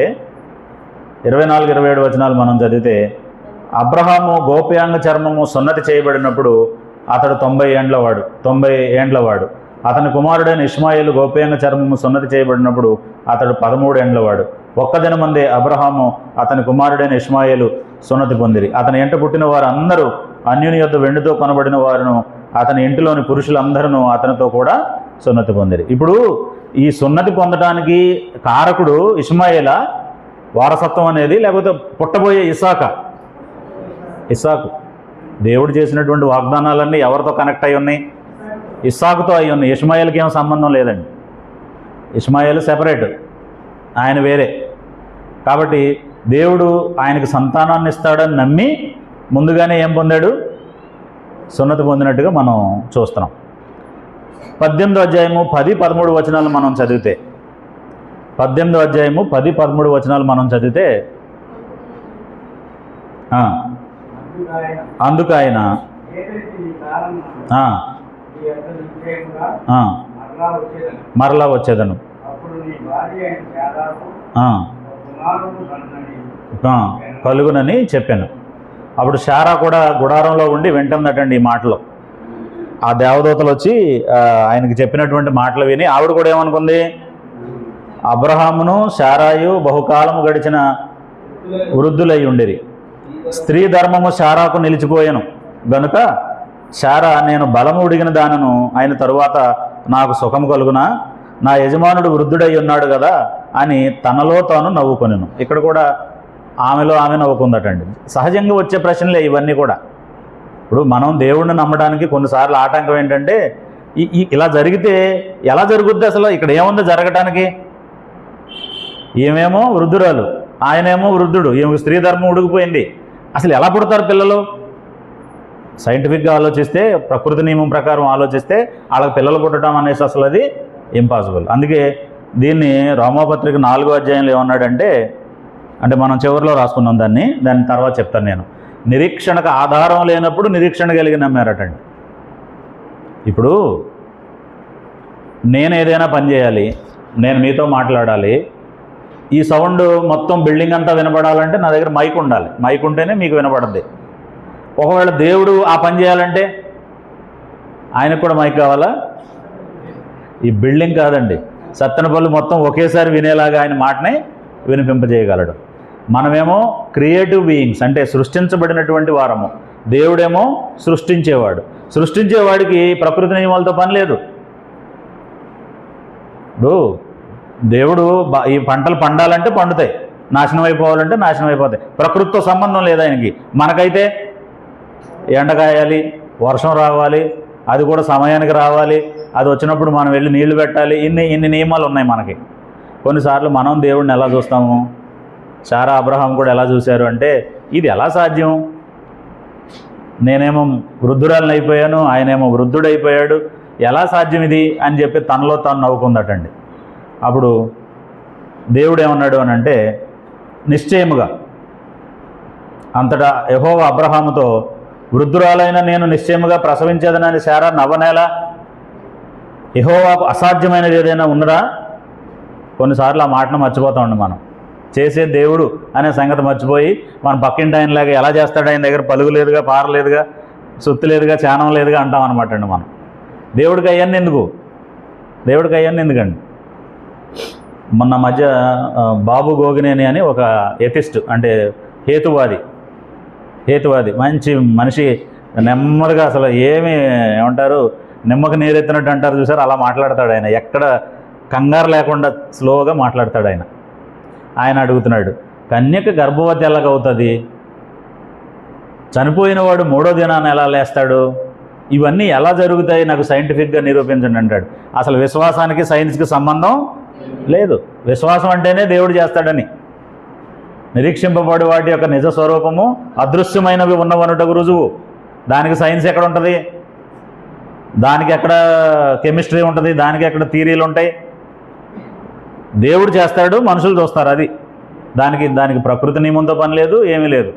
24, 27 వచనాలు మనం చదివితే, అబ్రహాము గోప్యాంగ చర్మము సున్నతి చేయబడినప్పుడు అతడు 90 ఏండ్లవాడు. అతని కుమారుడైన ఇష్మాయిలు గోప్యాంగ చర్మము సున్నతి చేయబడినప్పుడు అతడు 13 ఏండ్లవాడు. ఒక్క దినమందే అబ్రహాము అతని కుమారుడైన ఇష్మాయిలు సున్నతి పొందిరి. అతని ఎంట పుట్టిన వారు అందరూ అన్యుని యొద్ద వెండితో కొనబడిన వారును, అతని ఇంటిలోని పురుషులందరూ అతనితో కూడా సున్నతి పొందిరి. ఇప్పుడు ఈ సున్నతి పొందడానికి కారకుడు ఇష్మాయిలా, వారసత్వం అనేది, లేకపోతే పుట్టబోయే ఇస్సాకు. దేవుడు చేసినటువంటి వాగ్దానాలన్నీ ఎవరితో కనెక్ట్ అయి ఉన్నాయి? ఇస్సాకుతో అయి ఉన్నాయి. ఇష్మాయిల్కి ఏం సంబంధం లేదండి. ఇష్మాయిల్ సెపరేట్, ఆయన వేరే. కాబట్టి దేవుడు ఆయనకు సంతానాన్ని ఇస్తాడని నమ్మి ముందుగానే ఏం పొందాడు? సున్నతి పొందినట్టుగా మనం చూస్తున్నాం. 18వ అధ్యాయము 10, 13 వచనాలు మనం చదివితే, 18వ అధ్యాయము 10, 13 వచనాలు మనం చదివితే, అందుకు ఆయన మరలా వచ్చేదను, కలుగునని చెప్పాను. అప్పుడు శారా కూడా గుడారంలో ఉండి వింటుందటండి ఈ మాటలు. ఆ దేవదూతలు వచ్చి ఆయనకి చెప్పినటువంటి మాటలు విని ఆవిడ కూడా ఏమనుకుంది? అబ్రహామును శారాయు బహుకాలము గడిచిన వృద్ధులై ఉండిరి, స్త్రీ ధర్మము శారాకు నిలిచిపోయాను గనుక శారా నేను బలము ఉడిగిన దానను, అయిన తరువాత నాకు సుఖము కలుగునా, నా యజమానుడు వృద్ధుడై ఉన్నాడు కదా అని తనలో తాను నవ్వుకొనెను. ఇక్కడ కూడా ఆమెలో ఆమె నవ్వుకుందటండి. సహజంగా వచ్చే ప్రశ్నలే ఇవన్నీ కూడా. ఇప్పుడు మనం దేవుణ్ణి నమ్మడానికి కొన్నిసార్లు ఆటంకం ఏంటంటే, ఇలా జరిగితే ఎలా జరుగుద్ది అసలు? ఇక్కడ ఏముంది జరగటానికి? ఈమెమో వృద్ధురాలు, ఆయనేమో వృద్ధుడు, ఈమె స్త్రీ ధర్మం ఉడికిపోయింది, అసలు ఎలా పుడతారు పిల్లలు? సైంటిఫిక్గా ఆలోచిస్తే, ప్రకృతి నియమం ప్రకారం ఆలోచిస్తే వాళ్ళకి పిల్లలు పుట్టడం అనేసి అసలు అది ఇంపాసిబుల్. అందుకే దీన్ని రోమాపత్రిక 4వ అధ్యాయంలో ఏమన్నాడంటే, అంటే మనం చివరిలో రాసుకున్నాం దాన్ని తర్వాత చెప్తాను నేను. నిరీక్షణకు ఆధారం లేనప్పుడు నిరీక్షణ కలిగి నమ్మారటండి. ఇప్పుడు నేను ఏదైనా పని చేయాలి, నేను మీతో మాట్లాడాలి, ఈ సౌండ్ మొత్తం బిల్డింగ్ అంతా వినపడాలంటే నా దగ్గర మైక్ ఉండాలి. మైక్ ఉంటేనే మీకు వినపడుద్ది. ఒకవేళ దేవుడు ఆ పని చేయాలంటే ఆయనకు కూడా మైక్ కావాలా? ఈ బిల్డింగ్ కాదండి, సత్తెనపల్లి మొత్తం ఒకేసారి వినేలాగా ఆయన మాటనే వినిపింపజేయగలడు. మనమేమో క్రియేటివ్ బీయింగ్స్, అంటే సృష్టించబడినటువంటి వారము. దేవుడేమో సృష్టించేవాడు. సృష్టించేవాడికి ప్రకృతి నియమాలతో పని లేదు. ఇప్పుడు దేవుడు ఈ పంటలు పండాలంటే పండుతాయి, నాశనం అయిపోవాలంటే నాశనం అయిపోతాయి. ప్రకృతితో సంబంధం లేదు ఆయనకి. మనకైతే ఎండ కాయాలి, వర్షం రావాలి, అది కూడా సమయానికి రావాలి, అది వచ్చినప్పుడు మనం వెళ్ళి నీళ్లు పెట్టాలి. ఇన్ని నియమాలు ఉన్నాయి మనకి. కొన్నిసార్లు మనం దేవుడిని ఎలా చూస్తాము? శారా అబ్రహాం కూడా ఎలా చూశారు అంటే, ఇది ఎలా సాధ్యం? నేనేమో వృద్ధురాలను అయిపోయాను, ఆయనేమో వృద్ధుడైపోయాడు, ఎలా సాధ్యం ఇది అని చెప్పి తనలో తాను నవ్వుకుందటండి. అప్పుడు దేవుడు ఏమన్నాడు అని అంటే, నిశ్చయముగా అంతటా యెహోవా అబ్రహాముతో, వృద్ధురాలైన నేను నిశ్చయముగా ప్రసవించేదనని శారా నవ్వనేలా? యెహోవాకు అసాధ్యమైనది ఏదైనా ఉన్నదా? కొన్నిసార్లు ఆ మాటను మర్చిపోతామండి. మనం చేసే దేవుడు అనే సంగతి మర్చిపోయి మన పక్కింటి ఆయనలాగా ఎలా చేస్తాడు, ఆయన దగ్గర పలుగు లేదుగా, పారలేదుగా, సుత్తి లేదుగా, చానం లేదుగా అంటాం అనమాట అండి మనం. దేవుడికి అయ్యాన్ని ఎందుకు? దేవుడికి అయ్యాన్ని ఎందుకండి? మొన్న మధ్య బాబు గోగినేని అని ఒక ఎథిస్ట్, అంటే హేతువాది మంచి మనిషి, నెమ్మదిగా అసలు ఏమంటారు, నిమ్మకు నీరెత్తినట్టు అంటారు చూసారు, అలా మాట్లాడతాడు ఆయన. ఎక్కడ కంగారు లేకుండా స్లోగా మాట్లాడతాడు ఆయన. ఆయన అడుగుతున్నాడు, కన్యక గర్భవతి ఎలాగవుతుంది? చనిపోయిన వాడు 3వ దినాన్ని ఎలా లేస్తాడు? ఇవన్నీ ఎలా జరుగుతాయి? నాకు సైంటిఫిక్గా నిరూపించండి అంటాడు. అసలు విశ్వాసానికి సైన్స్కి సంబంధం లేదు. విశ్వాసం అంటేనే దేవుడు చేస్తాడని. నిరీక్షింపబడి వాటి యొక్క నిజ స్వరూపము అదృశ్యమైనవి ఉన్నవనుటకు రుజువు. దానికి సైన్స్ ఎక్కడ ఉంటుంది? దానికి ఎక్కడ కెమిస్ట్రీ ఉంటుంది? దానికి ఎక్కడ థియరీలు ఉంటాయి? దేవుడు చేస్తాడు, మనుషులు చూస్తారు. అది దానికి ప్రకృతి నియమంతో పని లేదు, ఏమీ లేదు.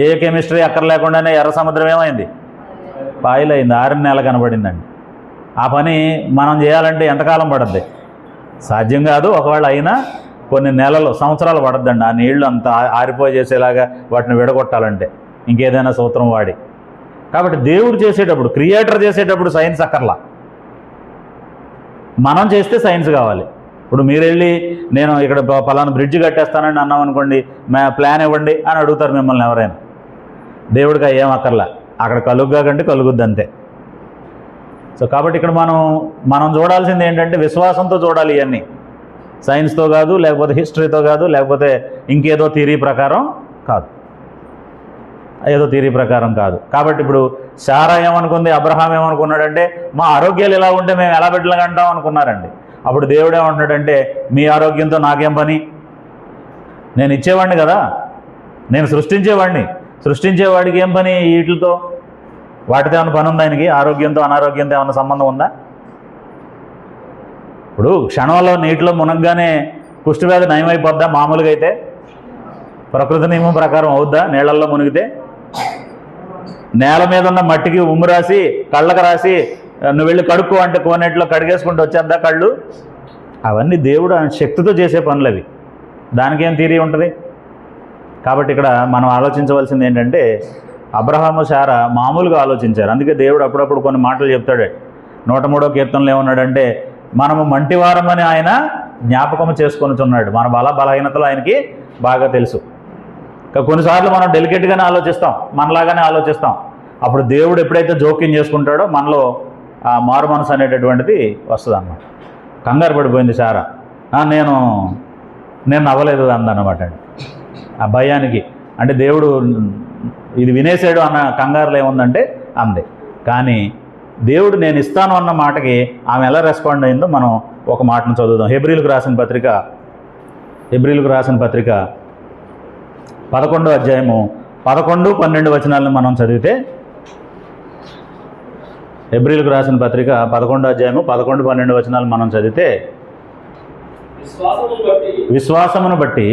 ఏ కెమిస్ట్రీ అక్కడ లేకుండానే ఎర్ర సముద్రం ఏమైంది? పాయిలైంది. 6 నెలలు కనబడిందండి. ఆ పని మనం చేయాలంటే ఎంతకాలం పడుద్ది? సాధ్యం కాదు. ఒకవేళ అయినా కొన్ని నెలలు, సంవత్సరాలు పడద్దండి ఆ నీళ్లు అంతా ఆరిపోయి చేసేలాగా వాటిని విడగొట్టాలంటే, ఇంకేదైనా సూత్రం వాడి. కాబట్టి దేవుడు చేసేటప్పుడు, క్రియేటర్ చేసేటప్పుడు సైన్స్ అక్కర్లా. మనం చేస్తే సైన్స్ కావాలి. ఇప్పుడు మీరు వెళ్ళి నేను ఇక్కడ పలానా బ్రిడ్జ్ కట్టేస్తానని అన్నాం అనుకోండి, ప్లాన్ ఇవ్వండి అని అడుగుతారు మిమ్మల్ని ఎవరైనా. దేవుడికి ఏం అక్కర్లా, అక్కడ కలుగ్గా కంటే కలుగుద్ది అంతే. సో కాబట్టి ఇక్కడ మనం చూడాల్సింది ఏంటంటే విశ్వాసంతో చూడాలి. ఇవన్నీ సైన్స్తో కాదు, లేకపోతే హిస్టరీతో కాదు, లేకపోతే ఇంకేదో థియరీ ప్రకారం కాదు, ఏదో థియరీ ప్రకారం కాదు. కాబట్టి ఇప్పుడు శారా ఏమనుకుంది, అబ్రహాం ఏమనుకున్నాడంటే, మా ఆరోగ్యాలు ఎలా ఉంటే మేము ఎలా బిడ్డలుగా అంటాం అనుకున్నారండి. అప్పుడు దేవుడు ఏమంటున్నాడంటే, మీ ఆరోగ్యంతో నాకేం పని? నేను ఇచ్చేవాడిని కదా, నేను సృష్టించేవాడిని. సృష్టించేవాడికి ఏం పని వీటితో? వాటితో ఏమైనా పని ఉందా ఆయనకి? ఆరోగ్యంతో అనారోగ్యంతో ఏమైనా సంబంధం ఉందా? ఇప్పుడు క్షణంలో నీటిలో మునగ్గానే కుష్ఠవ్యాధి నయమైపోద్దా? మామూలుగా అయితే ప్రకృతి నియమం ప్రకారం అవుద్దా? నీళ్లలో మునిగితే నేల మీద ఉన్న మట్టికి ఉమ్ము రాసి కళ్ళకు రాసి నువ్వు వెళ్ళి కడుక్కో అంటే కోనేటిలో కడిగేసుకుంటూ వచ్చేద్దా కళ్ళు? అవన్నీ దేవుడు ఆయన శక్తితో చేసే పనులు అవి. దానికేం థియరీ ఉంటుంది? కాబట్టి ఇక్కడ మనం ఆలోచించవలసింది ఏంటంటే, అబ్రహాము శారా మామూలుగా ఆలోచించారు. అందుకే దేవుడు అప్పుడప్పుడు కొన్ని మాటలు చెప్తాడు. 103వ కీర్తనలో ఏమన్నాడంటే, మనము మంటివారమని ఆయన జ్ఞాపకం చేసుకొనుచున్నాడు. మన బలహీనతలు ఆయనకి బాగా తెలుసు. కొన్నిసార్లు మనం డెలికేట్గానే ఆలోచిస్తాం, మనలాగానే ఆలోచిస్తాం. అప్పుడు దేవుడు ఎప్పుడైతే జోక్యం చేసుకుంటాడో మనలో ఆ మారు మనసు అనేటటువంటిది వస్తుంది అన్నమాట. కంగారు పడిపోయింది శారా. నేను నవ్వలేదు అందన్నమాట. ఆ భయానికి, అంటే దేవుడు ఇది వినేసాడు అన్న కంగారులో ఏముందంటే అందే. కానీ దేవుడు నేను ఇస్తాను అన్న మాటకి ఆమె ఎలా రెస్పాండ్ అయిందో మనం ఒక మాటను చదువుదాం. హెబ్రీలకు రాసిన పత్రిక 11వ అధ్యాయము 11, 12 వచనాలను మనం చదివితే, హెబ్రీలకు రాసిన పత్రిక 11వ అధ్యాయము 11, 12 వచనాలు మనం చదివితే, విశ్వాసమును బట్టి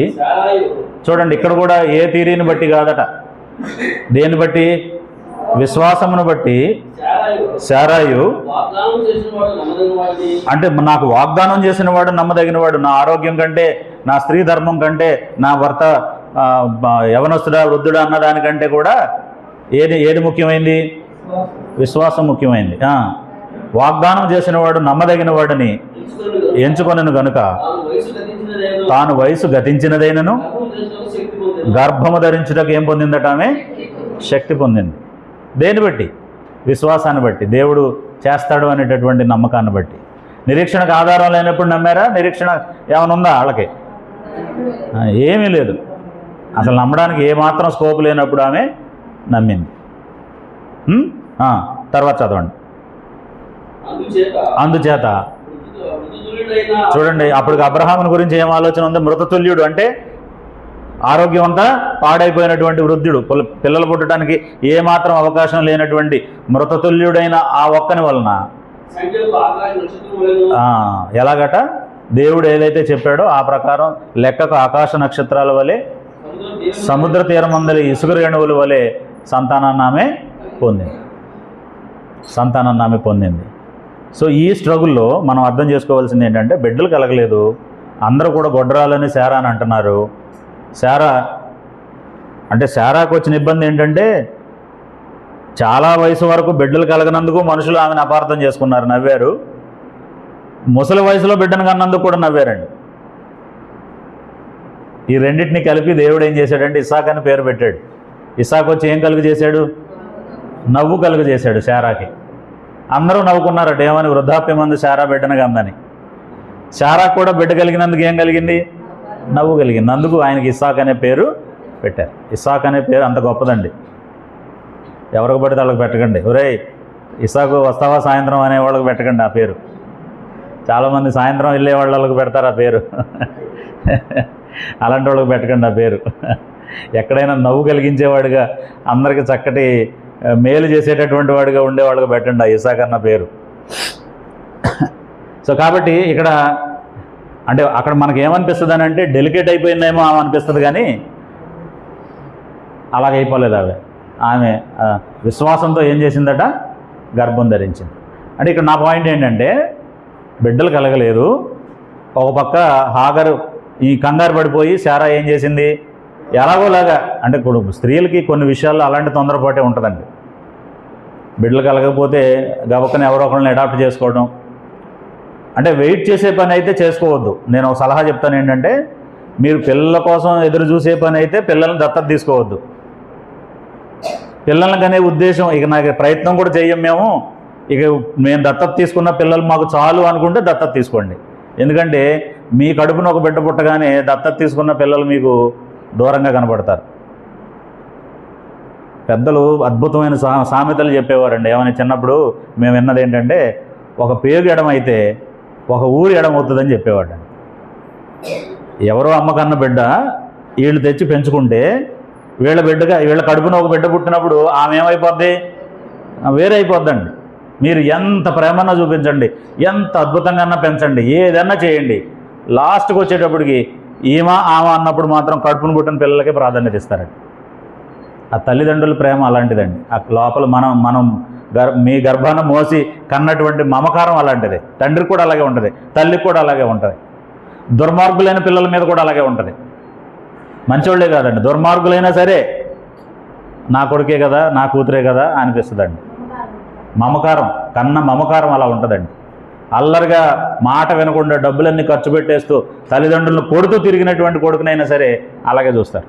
చూడండి, ఇక్కడ కూడా ఏ థియరీని బట్టి కాదట, దేన్ని బట్టి? విశ్వాసమును బట్టి శారాయు అంటే నాకు వాగ్దానం చేసిన వాడు నమ్మదగిన వాడు. నా ఆరోగ్యం కంటే, నా స్త్రీ ధర్మం కంటే, నా భర్త యవనస్తుడా వృద్ధుడా అన్న దానికంటే కూడా ఏది ముఖ్యమైంది? విశ్వాసం ముఖ్యమైంది. వాగ్దానం చేసిన వాడు నమ్మదగిన వాడిని ఎంచుకొనెను గనుక తాను వయసు గతించినదైనను గర్భము ధరించుటకు ఏం పొందిందట? ఆమె శక్తి పొందింది. దేన్ని బట్టి? విశ్వాసాన్ని బట్టి, దేవుడు చేస్తాడు అనేటటువంటి నమ్మకాన్ని బట్టి. నిరీక్షణకు ఆధారం లేనప్పుడు నమ్మారా? నిరీక్షణ ఏమైనా ఉందా వాళ్ళకి? ఏమీ లేదు. అసలు నమ్మడానికి ఏమాత్రం స్కోప్ లేనప్పుడు ఆమె నమ్మింది. తర్వాత చదవండి. అందుచేత చూడండి, అప్పుడు అబ్రహాముని గురించి ఏం ఆలోచన ఉంది? మృతతుల్యుడు అంటే ఆరోగ్యం అంతా పాడైపోయినటువంటి వృద్ధుడు, పిల్లలు పుట్టడానికి ఏమాత్రం అవకాశం లేనటువంటి మృతతుల్యుడైన ఆ ఒక్కని వలన ఎలాగట? దేవుడు ఏదైతే చెప్పాడో ఆ ప్రకారం లెక్కకు ఆకాశ నక్షత్రాల వలె, సముద్ర తీరమందలి ఇసుక రేణువుల వలె సంతానాన్ని ఆమె పొందింది. సో ఈ స్ట్రగుల్లో మనం అర్థం చేసుకోవాల్సింది ఏంటంటే, బిడ్డలు కలగలేదు, అందరూ కూడా గొడ్రాలని శారా అని అంటున్నారు. శారాకు వచ్చిన ఇబ్బంది ఏంటంటే, చాలా వయసు వరకు బిడ్డలు కలగనందుకు మనుషులు ఆమెను అపార్థం చేసుకున్నారు, నవ్వారు. ముసలి వయసులో బిడ్డను కన్నందుకు కూడా నవ్వారండి. ఈ రెండింటిని కలిపి దేవుడు ఏం చేశాడంటే ఇస్సాకు అని పేరు పెట్టాడు. ఇస్సాకు వచ్చి ఏం కలుగు చేశాడు? నవ్వు కలుగు చేశాడు శారాకి. అందరూ నవ్వుకున్నారట, ఏమని? వృద్ధాప్యమందు శారా బిడ్డను కందని. శారాకు కూడా బిడ్డ కలిగినందుకు ఏం కలిగింది? నవ్వు కలిగింది. అందుకు ఆయనకి ఇస్సాకు అనే పేరు పెట్టారు. ఇస్సాకు అనే పేరు అంత గొప్పదండి. ఎవరికి పడితే వాళ్ళకి పెట్టకండి. ఒరేయ్ ఇస్సాకు వస్తావా సాయంత్రం అనే వాళ్ళకి పెట్టకండి ఆ పేరు. చాలామంది సాయంత్రం వెళ్ళే వాళ్ళకి పెడతారు ఆ పేరు. అలాంటి వాళ్ళకి పెట్టకండి ఆ పేరు. ఎక్కడైనా నవ్వు కలిగించేవాడిగా, అందరికీ చక్కటి మేలు చేసేటటువంటి వాడిగా ఉండేవాళ్ళకి పెట్టండి ఆ ఇస్సాకు అన్న పేరు. సో కాబట్టి ఇక్కడ అంటే అక్కడ మనకి ఏమనిపిస్తుంది అని అంటే, డెలికేట్ అయిపోయిందేమో ఆమె అనిపిస్తుంది, కానీ అలాగైపోలేదు. ఆమె విశ్వాసంతో ఏం చేసిందట? గర్భం ధరించింది. అంటే ఇక్కడ నా పాయింట్ ఏంటంటే, బిడ్డలు కలగలేదు. ఒక పక్క హాగరు ఈ కంగారు పడిపోయి శారా ఏం చేసింది? ఎలాగోలాగా, అంటే ఇప్పుడు స్త్రీలకి కొన్ని విషయాల్లో అలాంటి తొందరపాటే ఉంటుందండి. బిడ్డలు కలగకపోతే గబక్కన ఎవరో ఒకరిని అడాప్ట్ చేసుకోవడం, అంటే వెయిట్ చేసే పని అయితే చేసుకోవద్దు. నేను ఒక సలహా చెప్తాను ఏంటంటే, మీరు పిల్లల కోసం ఎదురు చూసే పని అయితే పిల్లల్ని దత్తత తీసుకోవద్దు. పిల్లల్ని కనే ఉద్దేశం ఇక నాకు ప్రయత్నం కూడా చెయ్యం మేము, ఇక మేము దత్తత తీసుకున్న పిల్లలు మాకు చాలు అనుకుంటే దత్తత తీసుకోండి. ఎందుకంటే మీ కడుపున ఒక బిడ్డ పుట్టగానే దత్తత తీసుకున్న పిల్లలు మీకు దూరంగా కనబడతారు. పెద్దలు అద్భుతమైన సామెతలు చెప్పేవారండి. ఏమని చిన్నప్పుడు మేము విన్నది ఏంటంటే, ఒక పేగు ఎడమైతే ఒక ఊరు ఎడమవుతుందని చెప్పేవాడు. ఎవరో అమ్మకన్న బిడ్డ వీళ్ళు తెచ్చి పెంచుకుంటే వీళ్ళ కడుపున ఒక బిడ్డ పుట్టినప్పుడు ఆమె ఏమైపోద్ది? వేరే అయిపోద్దండి. మీరు ఎంత ప్రేమన్నా చూపించండి, ఎంత అద్భుతంగా పెంచండి, ఏదన్నా చేయండి, లాస్ట్కి వచ్చేటప్పటికి ఆమె అన్నప్పుడు మాత్రం కడుపును పుట్టిన పిల్లలకే ప్రాధాన్యత ఇస్తారండి. ఆ తల్లిదండ్రుల ప్రేమ అలాంటిదండి. ఆ లోపల మనం మీ గర్భాన్ని మోసి కన్నటువంటి మమకారం అలాంటిది. తండ్రికి కూడా అలాగే ఉంటుంది, తల్లికి కూడా అలాగే ఉంటుంది. దుర్మార్గులైన పిల్లల మీద కూడా అలాగే ఉంటుంది. మంచివాళ్ళే కాదండి, దుర్మార్గులైనా సరే నా కొడుకే కదా, నా కూతురే కదా అనిపిస్తుందండి. మమకారం, కన్న మమకారం అలా ఉంటుందండి. అల్లరిగా మాట వినకుండా డబ్బులన్నీ ఖర్చు పెట్టేస్తూ తల్లిదండ్రులను కొడుతూ తిరిగినటువంటి కొడుకునైనా సరే అలాగే చూస్తారు.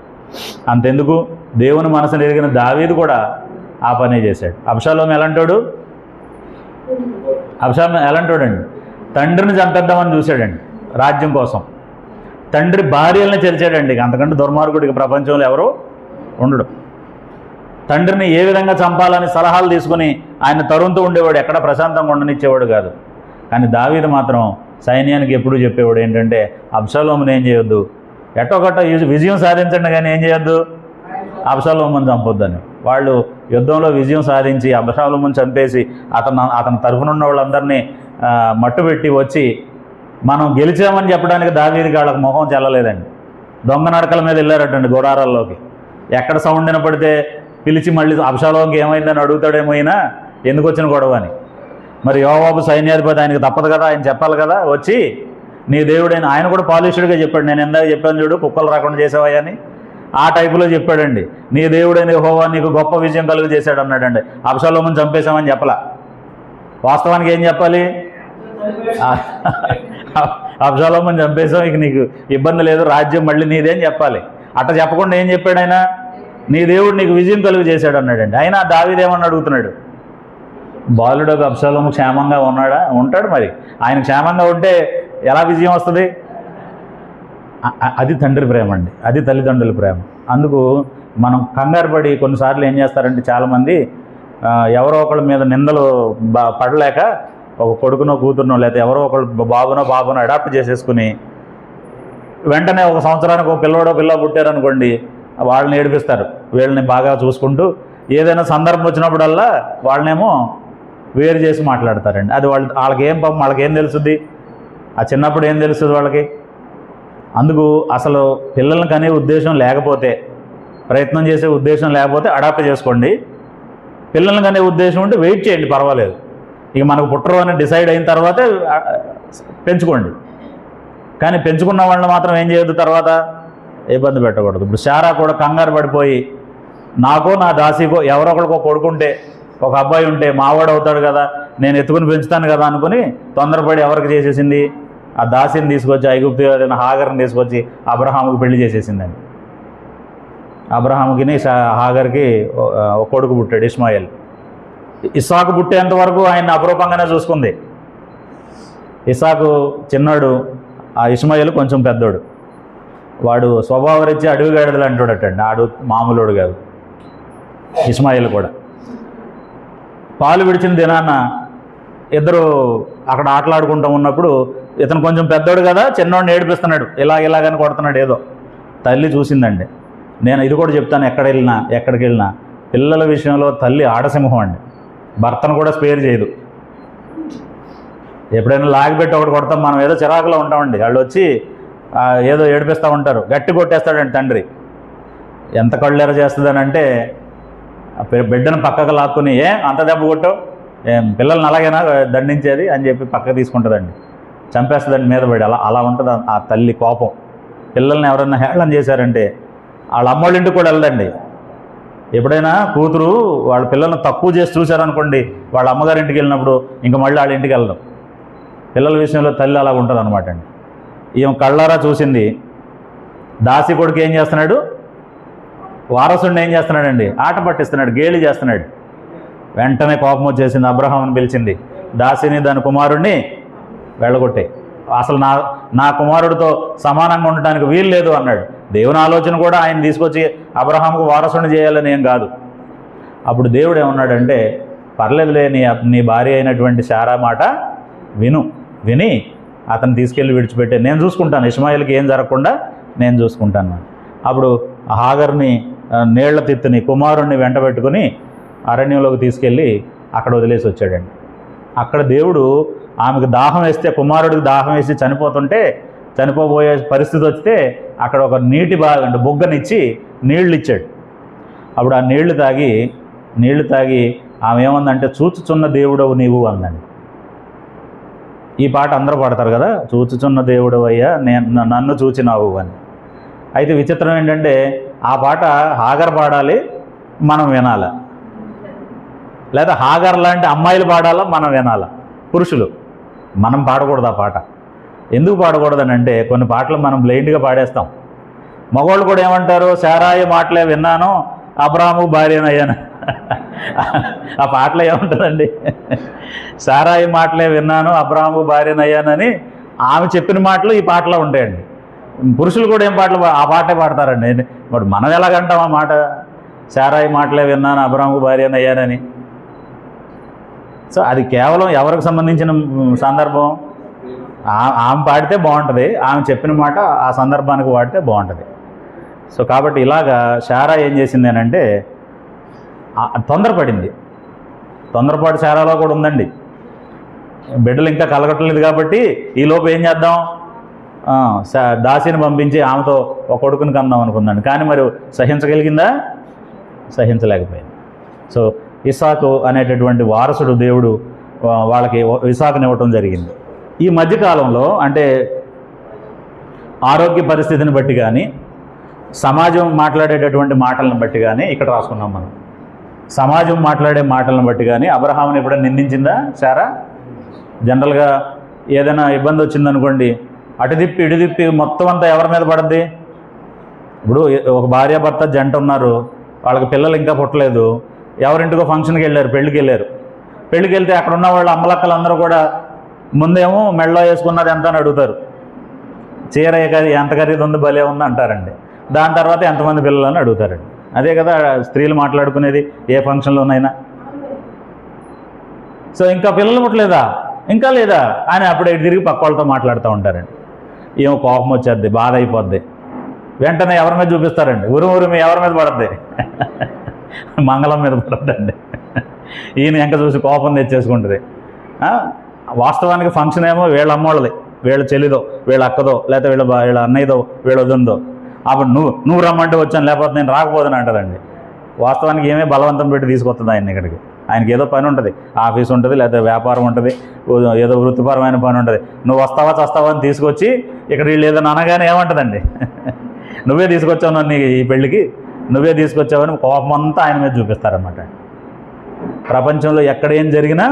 అంతెందుకు, దేవుని మనసును ఎరిగిన దావీదు కూడా ఆ పనే చేశాడు. అబ్షాలోము ఎలాంటోడు? అబ్షాలోము ఎలాంటోడండి? తండ్రిని చంపేద్దామని చూశాడండి రాజ్యం కోసం. తండ్రి భార్యల్ని చెరిచాడండి. అంతకంటే దుర్మార్గుడికి ప్రపంచంలో ఎవరు ఉండడు. తండ్రిని ఏ విధంగా చంపాలని సలహాలు తీసుకుని ఆయన తరుణ్తో ఉండేవాడు, ఎక్కడ ప్రశాంతంగా ఉండనిచ్చేవాడు కాదు. కానీ దావీదు మాత్రం సైన్యానికి ఎప్పుడూ చెప్పేవాడు ఏంటంటే, అబ్షాలోముని ఏం చేయొద్దు, ఎట్టొకట విజయం సాధించండి కానీ ఏం చేయొద్దు, అబ్షాలోముని చంపొద్దని. వాళ్ళు యుద్ధంలో విజయం సాధించి అబ్షాలోముని చంపేసి అతని తరఫునున్న వాళ్ళందరినీ మట్టుపెట్టి వచ్చి మనం గెలిచామని చెప్పడానికి దావీదుకి వాళ్ళకి మొహం చెల్లలేదండి. దొంగ నడకల మీద వెళ్ళారటండి గుడారాల్లోకి. ఎక్కడ సౌండ్ వినపడితే పిలిచి మళ్ళీ అబ్షాలోంకి ఏమైందని అడుగుతాడేమో అయినా ఎందుకు వచ్చిన గొడవ అని. మరి యోవాబు సైన్యాధిపతి, ఆయనకి తప్పదు కదా, ఆయన చెప్పాలి కదా వచ్చి నీ దేవుడైన. ఆయన కూడా పాలిష్డ్గా చెప్పాడు, నేను ఎందాక చెప్పాను చూడు కుక్కలు రాకుండా చేసావా అని, ఆ టైపులో చెప్పాడండి. నీ దేవుడైన యెహోవా నీకు గొప్ప విజయం కలుగు చేశాడు అన్నాడండి. అబ్షాలోముని చంపేశామని చెప్పలా. వాస్తవానికి ఏం చెప్పాలి? అబ్షాలోముని చంపేశాం, ఇక నీకు ఇబ్బంది లేదు, రాజ్యం మళ్ళీ నీదేం చెప్పాలి. అట్లా చెప్పకుండా ఏం చెప్పాడు ఆయన? నీ దేవుడు నీకు విజయం కలుగు చేశాడు అన్నాడండి. అయినా దావీదేమని అడుగుతున్నాడు, బాలుడు అబ్షాలోము క్షేమంగా ఉన్నాడా? ఉంటాడు. మరి ఆయన క్షేమంగా ఉంటే ఎలా విజయం వస్తుంది? అది తండ్రి ప్రేమ అండి, అది తల్లిదండ్రుల ప్రేమ. అందుకు మనం కంగారు పడి కొన్నిసార్లు ఏం చేస్తారంటే చాలామంది ఎవరో ఒకళ్ళ మీద నిందలు పడలేక ఒక కొడుకునో కూతురునో లేకపోతే ఎవరో ఒకళ్ళు బాబునో అడాప్ట్ చేసేసుకుని వెంటనే ఒక సంవత్సరానికి ఒక పిల్ల పుట్టారనుకోండి, వాళ్ళని ఏడిపిస్తారు. వీళ్ళని బాగా చూసుకుంటూ ఏదైనా సందర్భం వచ్చినప్పుడల్లా వాళ్ళనేమో వేరు చేసి మాట్లాడతారండి. అది వాళ్ళకేం తెలుస్తుంది? ఆ చిన్నప్పుడు ఏం తెలుస్తుంది వాళ్ళకి? అందుకు అసలు పిల్లల్ని కనే ఉద్దేశం లేకపోతే, ప్రయత్నం చేసే ఉద్దేశం లేకపోతే అడాప్ట్ చేసుకోండి. పిల్లల్ని కనే ఉద్దేశం ఉంటే వెయిట్ చేయండి, పర్వాలేదు. ఇక మనకు పుట్టరు అని డిసైడ్ అయిన తర్వాతే పెంచుకోండి. కానీ పెంచుకున్న వాళ్ళని మాత్రం ఏం చేయొద్దు, తర్వాత ఇబ్బంది పెట్టకూడదు. ఇప్పుడు శారా కూడా కంగారు పడిపోయి నాకో నా దాసికో ఎవరో ఒకరికో కొడుకుంటే, ఒక అబ్బాయి ఉంటే మావాడు అవుతాడు కదా, నేను ఎత్తుకుని పెంచుతాను కదా అనుకుని తొందరపడి ఎవరికి చేసేసింది? ఆ దాసిని తీసుకొచ్చి, ఐగుప్తు హాగర్ని తీసుకొచ్చి అబ్రహాముకి పెళ్లి చేసేసిందండి. అబ్రహాముకి హాగర్కి ఒక కొడుకు పుట్టాడు, ఇష్మాయేల్. ఇస్సాకు పుట్టేంత వరకు ఆయన అపురూపంగానే చూసుకుంది. ఇస్సాకు చిన్నాడు, ఆ ఇష్మాయేల్ కొంచెం పెద్దోడు. వాడు స్వభావరీత్యా అడవి గాడిదలు అంటాడటండి, ఆడు మామూలుడు కాదు. ఇష్మాయేల్ కూడా పాలు విడిచిన దినాన ఇద్దరు అక్కడ ఆటలాడుకుంటూ ఉన్నప్పుడు ఇతను కొంచెం పెద్దోడు కదా, చిన్నోడిని ఏడిపిస్తున్నాడు, ఇలాగని కొడుతున్నాడు. ఏదో తల్లి చూసిందండి. నేను ఇది కూడా చెప్తాను, ఎక్కడికి వెళ్ళినా పిల్లల విషయంలో తల్లి ఆడసింహం అండి. భర్తను కూడా స్పేర్ చేయదు. ఎప్పుడైనా లాగిపెట్టి ఒకటి కొడతాం, మనం ఏదో చిరాకులో ఉంటామండి, వాళ్ళు వచ్చి ఏదో ఏడిపిస్తూ ఉంటారు, గట్టి కొట్టేస్తాడండి తండ్రి. ఎంత కళ్ళెర చేస్తుందని అంటే బిడ్డను పక్కకు లాక్కుని అంత దెబ్బ కొట్టావు, పిల్లల్ని అలాగైనా దండించేది అని చెప్పి పక్కకు తీసుకుంటుందండి, చంపేస్తుందండి మీద పడి. అలా ఉంటుంది ఆ తల్లి కోపం. పిల్లల్ని ఎవరైనా హేళన చేశారంటే వాళ్ళ అమ్మోళ్ళ ఇంటికి కూడా వెళ్ళదండి. ఎప్పుడైనా కూతురు వాళ్ళ పిల్లల్ని తక్కువ చేసి చూశారనుకోండి, వాళ్ళ అమ్మగారింటికి వెళ్ళినప్పుడు ఇంకా మళ్ళీ వాళ్ళ ఇంటికి వెళ్దాం. పిల్లల విషయంలో తల్లి అలా ఉంటుంది అనమాట అండి. ఈమె కళ్ళారా చూసింది. దాసి కొడుకు ఏం చేస్తున్నాడు? వారసుడిని ఏం చేస్తున్నాడండి? ఆట పట్టిస్తున్నాడు, గేలి చేస్తున్నాడు. వెంటనే కోపం వచ్చేసింది, అబ్రహాముని పిలిచింది, దాసిని దాని కుమారుడిని వెళ్ళగొట్టే, అసలు నా కుమారుడితో సమానంగా ఉండటానికి వీలు లేదు అన్నాడు. దేవుని ఆలోచన కూడా ఆయన తీసుకొచ్చి అబ్రహాముకు వారసుని చేయాలని ఏం కాదు. అప్పుడు దేవుడు ఏమన్నాడంటే, పర్లేదులే, నీ భార్య అయినటువంటి శారా మాట విని అతను తీసుకెళ్ళి విడిచిపెట్టే, నేను చూసుకుంటాను, ఇష్మాయేల్కి ఏం జరగకుండా నేను చూసుకుంటాను. అప్పుడు హాగర్ని నీళ్ల తిత్తుని కుమారుణ్ణి వెంట పెట్టుకుని అరణ్యంలోకి తీసుకెళ్ళి అక్కడ వదిలేసి వచ్చాడండి. అక్కడ దేవుడు ఆమెకు దాహం వేస్తే, కుమారుడికి దాహం వేసి చనిపోబోయే పరిస్థితి వస్తే అక్కడ ఒక నీటి అంటే బొగ్గనిచ్చి నీళ్ళు ఇచ్చాడు. అప్పుడు ఆ నీళ్లు తాగి ఆమె ఏమందంటే, చూచుచున్న దేవుడవు నీవు అందండి. ఈ పాట అందరూ పాడతారు కదా, చూచుచున్న దేవుడవు అయ్యా నన్ను చూచినావు అని. అయితే విచిత్రం ఏంటంటే ఆ పాట హాగర్ పాడాలి, మనం వినాలా, లేదా హాగర్ లాంటి అమ్మాయిలు పాడాలా, మనం వినాలా, పురుషులు. మనం పాడకూడదు ఆ పాట. ఎందుకు పాడకూడదని అంటే కొన్ని పాటలు మనం బ్లైండ్గా పాడేస్తాం. మగవాళ్ళు కూడా ఏమంటారు, శారాయి మాటలే విన్నాను, అబ్రాహాము భార్యనయ్యాను. ఆ పాటలో ఏముంటుందండి? శారాయి మాటలే విన్నాను, అబ్రాహాము భార్యనయ్యానని ఆమె చెప్పిన మాటలు ఈ పాటలో ఉంటాయండి. పురుషులు కూడా ఏం పాటలు ఆ పాటే పాడతారండి. మరి మనం ఎలాగంటాం ఆ మాట? శారాయి మాటలే విన్నాను, అబ్రాహాము భార్యనయ్యానని. సో అది కేవలం ఎవరికి సంబంధించిన సందర్భం? ఆమె పాడితే బాగుంటుంది, ఆమె చెప్పిన మాట ఆ సందర్భానికి వాడితే బాగుంటుంది. సో కాబట్టి ఇలాగా శారా ఏం చేసింది అని అంటే తొందరపాటు శారాలో కూడా ఉందండి. బిడ్డలు ఇంకా కలగట్లేదు కాబట్టి ఈలోపు ఏం చేద్దాం, దాసిని పంపించి ఆమెతో ఒక కొడుకుని కందాం అనుకుందండి. కానీ మరి సహించగలిగిందా? సహించలేకపోయింది. సో ఇస్సాకు అనేటటువంటి వారసుడు దేవుడు వాళ్ళకి ఇస్సాకుని ఇవ్వటం జరిగింది. ఈ మధ్యకాలంలో అంటే ఆరోగ్య పరిస్థితిని బట్టి కానీ, సమాజం మాట్లాడేటటువంటి మాటలను బట్టి కానీ ఇక్కడ రాసుకున్నాం మనం. సమాజం మాట్లాడే మాటలను బట్టి కానీ అబ్రహాముని ఎప్పుడైనా నిందించిందా శారా? జనరల్గా ఏదైనా ఇబ్బంది వచ్చిందనుకోండి, అటు తిప్పి ఇటు తిప్పి మొత్తం అంతా ఎవరి మీద పడుద్ది? ఇప్పుడు ఒక భార్యాభర్త జంట ఉన్నారు, వాళ్ళకి పిల్లలు ఇంకా పుట్టలేదు, ఎవరింటికో ఫంక్షన్కి వెళ్ళారు, పెళ్ళికి వెళ్ళారు. పెళ్ళికి వెళ్తే అక్కడ ఉన్న వాళ్ళు అమ్మలక్కలు అందరూ కూడా ముందేమో మెడలో వేసుకున్నది ఎంత అని అడుగుతారు, చీర ఎంత ఖరీదు ఉంది, భలే ఉంది అంటారండి. దాని తర్వాత ఎంతమంది పిల్లలని అడుగుతారండి. అదే కదా స్త్రీలు మాట్లాడుకునేది ఏ ఫంక్షన్లోనైనా. సో ఇంకా పిల్లలు పుట్టలేదా, ఇంకా లేదా అని అప్పుడు ఇటు తిరిగి పక్క వాళ్ళతో మాట్లాడుతూ ఉంటారండి. ఏమో కోపం వచ్చేద్ది, బాధ అయిపోద్ది. వెంటనే ఎవరి మీద చూపిస్తారండి, ఉరుమి ఎవరి మీద పడద్ది? మంగళం మీద పడద్దండి. ఈయన ఎంక చూసి కోపం తెచ్చేసుకుంటుంది. వాస్తవానికి ఫంక్షన్ ఏమో వీళ్ళ అమ్మోళ్ళది, వీళ్ళ చెల్లిదో, వీళ్ళ అక్కదో, లేకపోతే వీళ్ళ అన్నయ్యదో, వీళ్ళ వదిందో. అప్పుడు నువ్వు రమ్మంటే వచ్చాను, లేకపోతే నేను రాకపోదని అంటారండి. వాస్తవానికి ఏమే బలవంతం పెట్టి తీసుకొస్తుంది ఆయన ఇక్కడికి. ఆయనకి ఏదో పని ఉంటుంది, ఆఫీస్ ఉంటుంది, లేకపోతే వ్యాపారం ఉంటుంది, ఏదో వృత్తిపరమైన పని ఉంటుంది. నువ్వు వస్తావా చస్తావా అని తీసుకొచ్చి ఇక్కడ వీళ్ళు ఏదైనా అనగానే ఏమంటుందండి, నువ్వే తీసుకొచ్చావు నన్ను ఈ పెళ్ళికి, నువ్వే తీసుకొచ్చావని కోపం అంతా ఆయన మీద చూపిస్తారన్నమాట. ప్రపంచంలో ఎక్కడ ఏం జరిగినా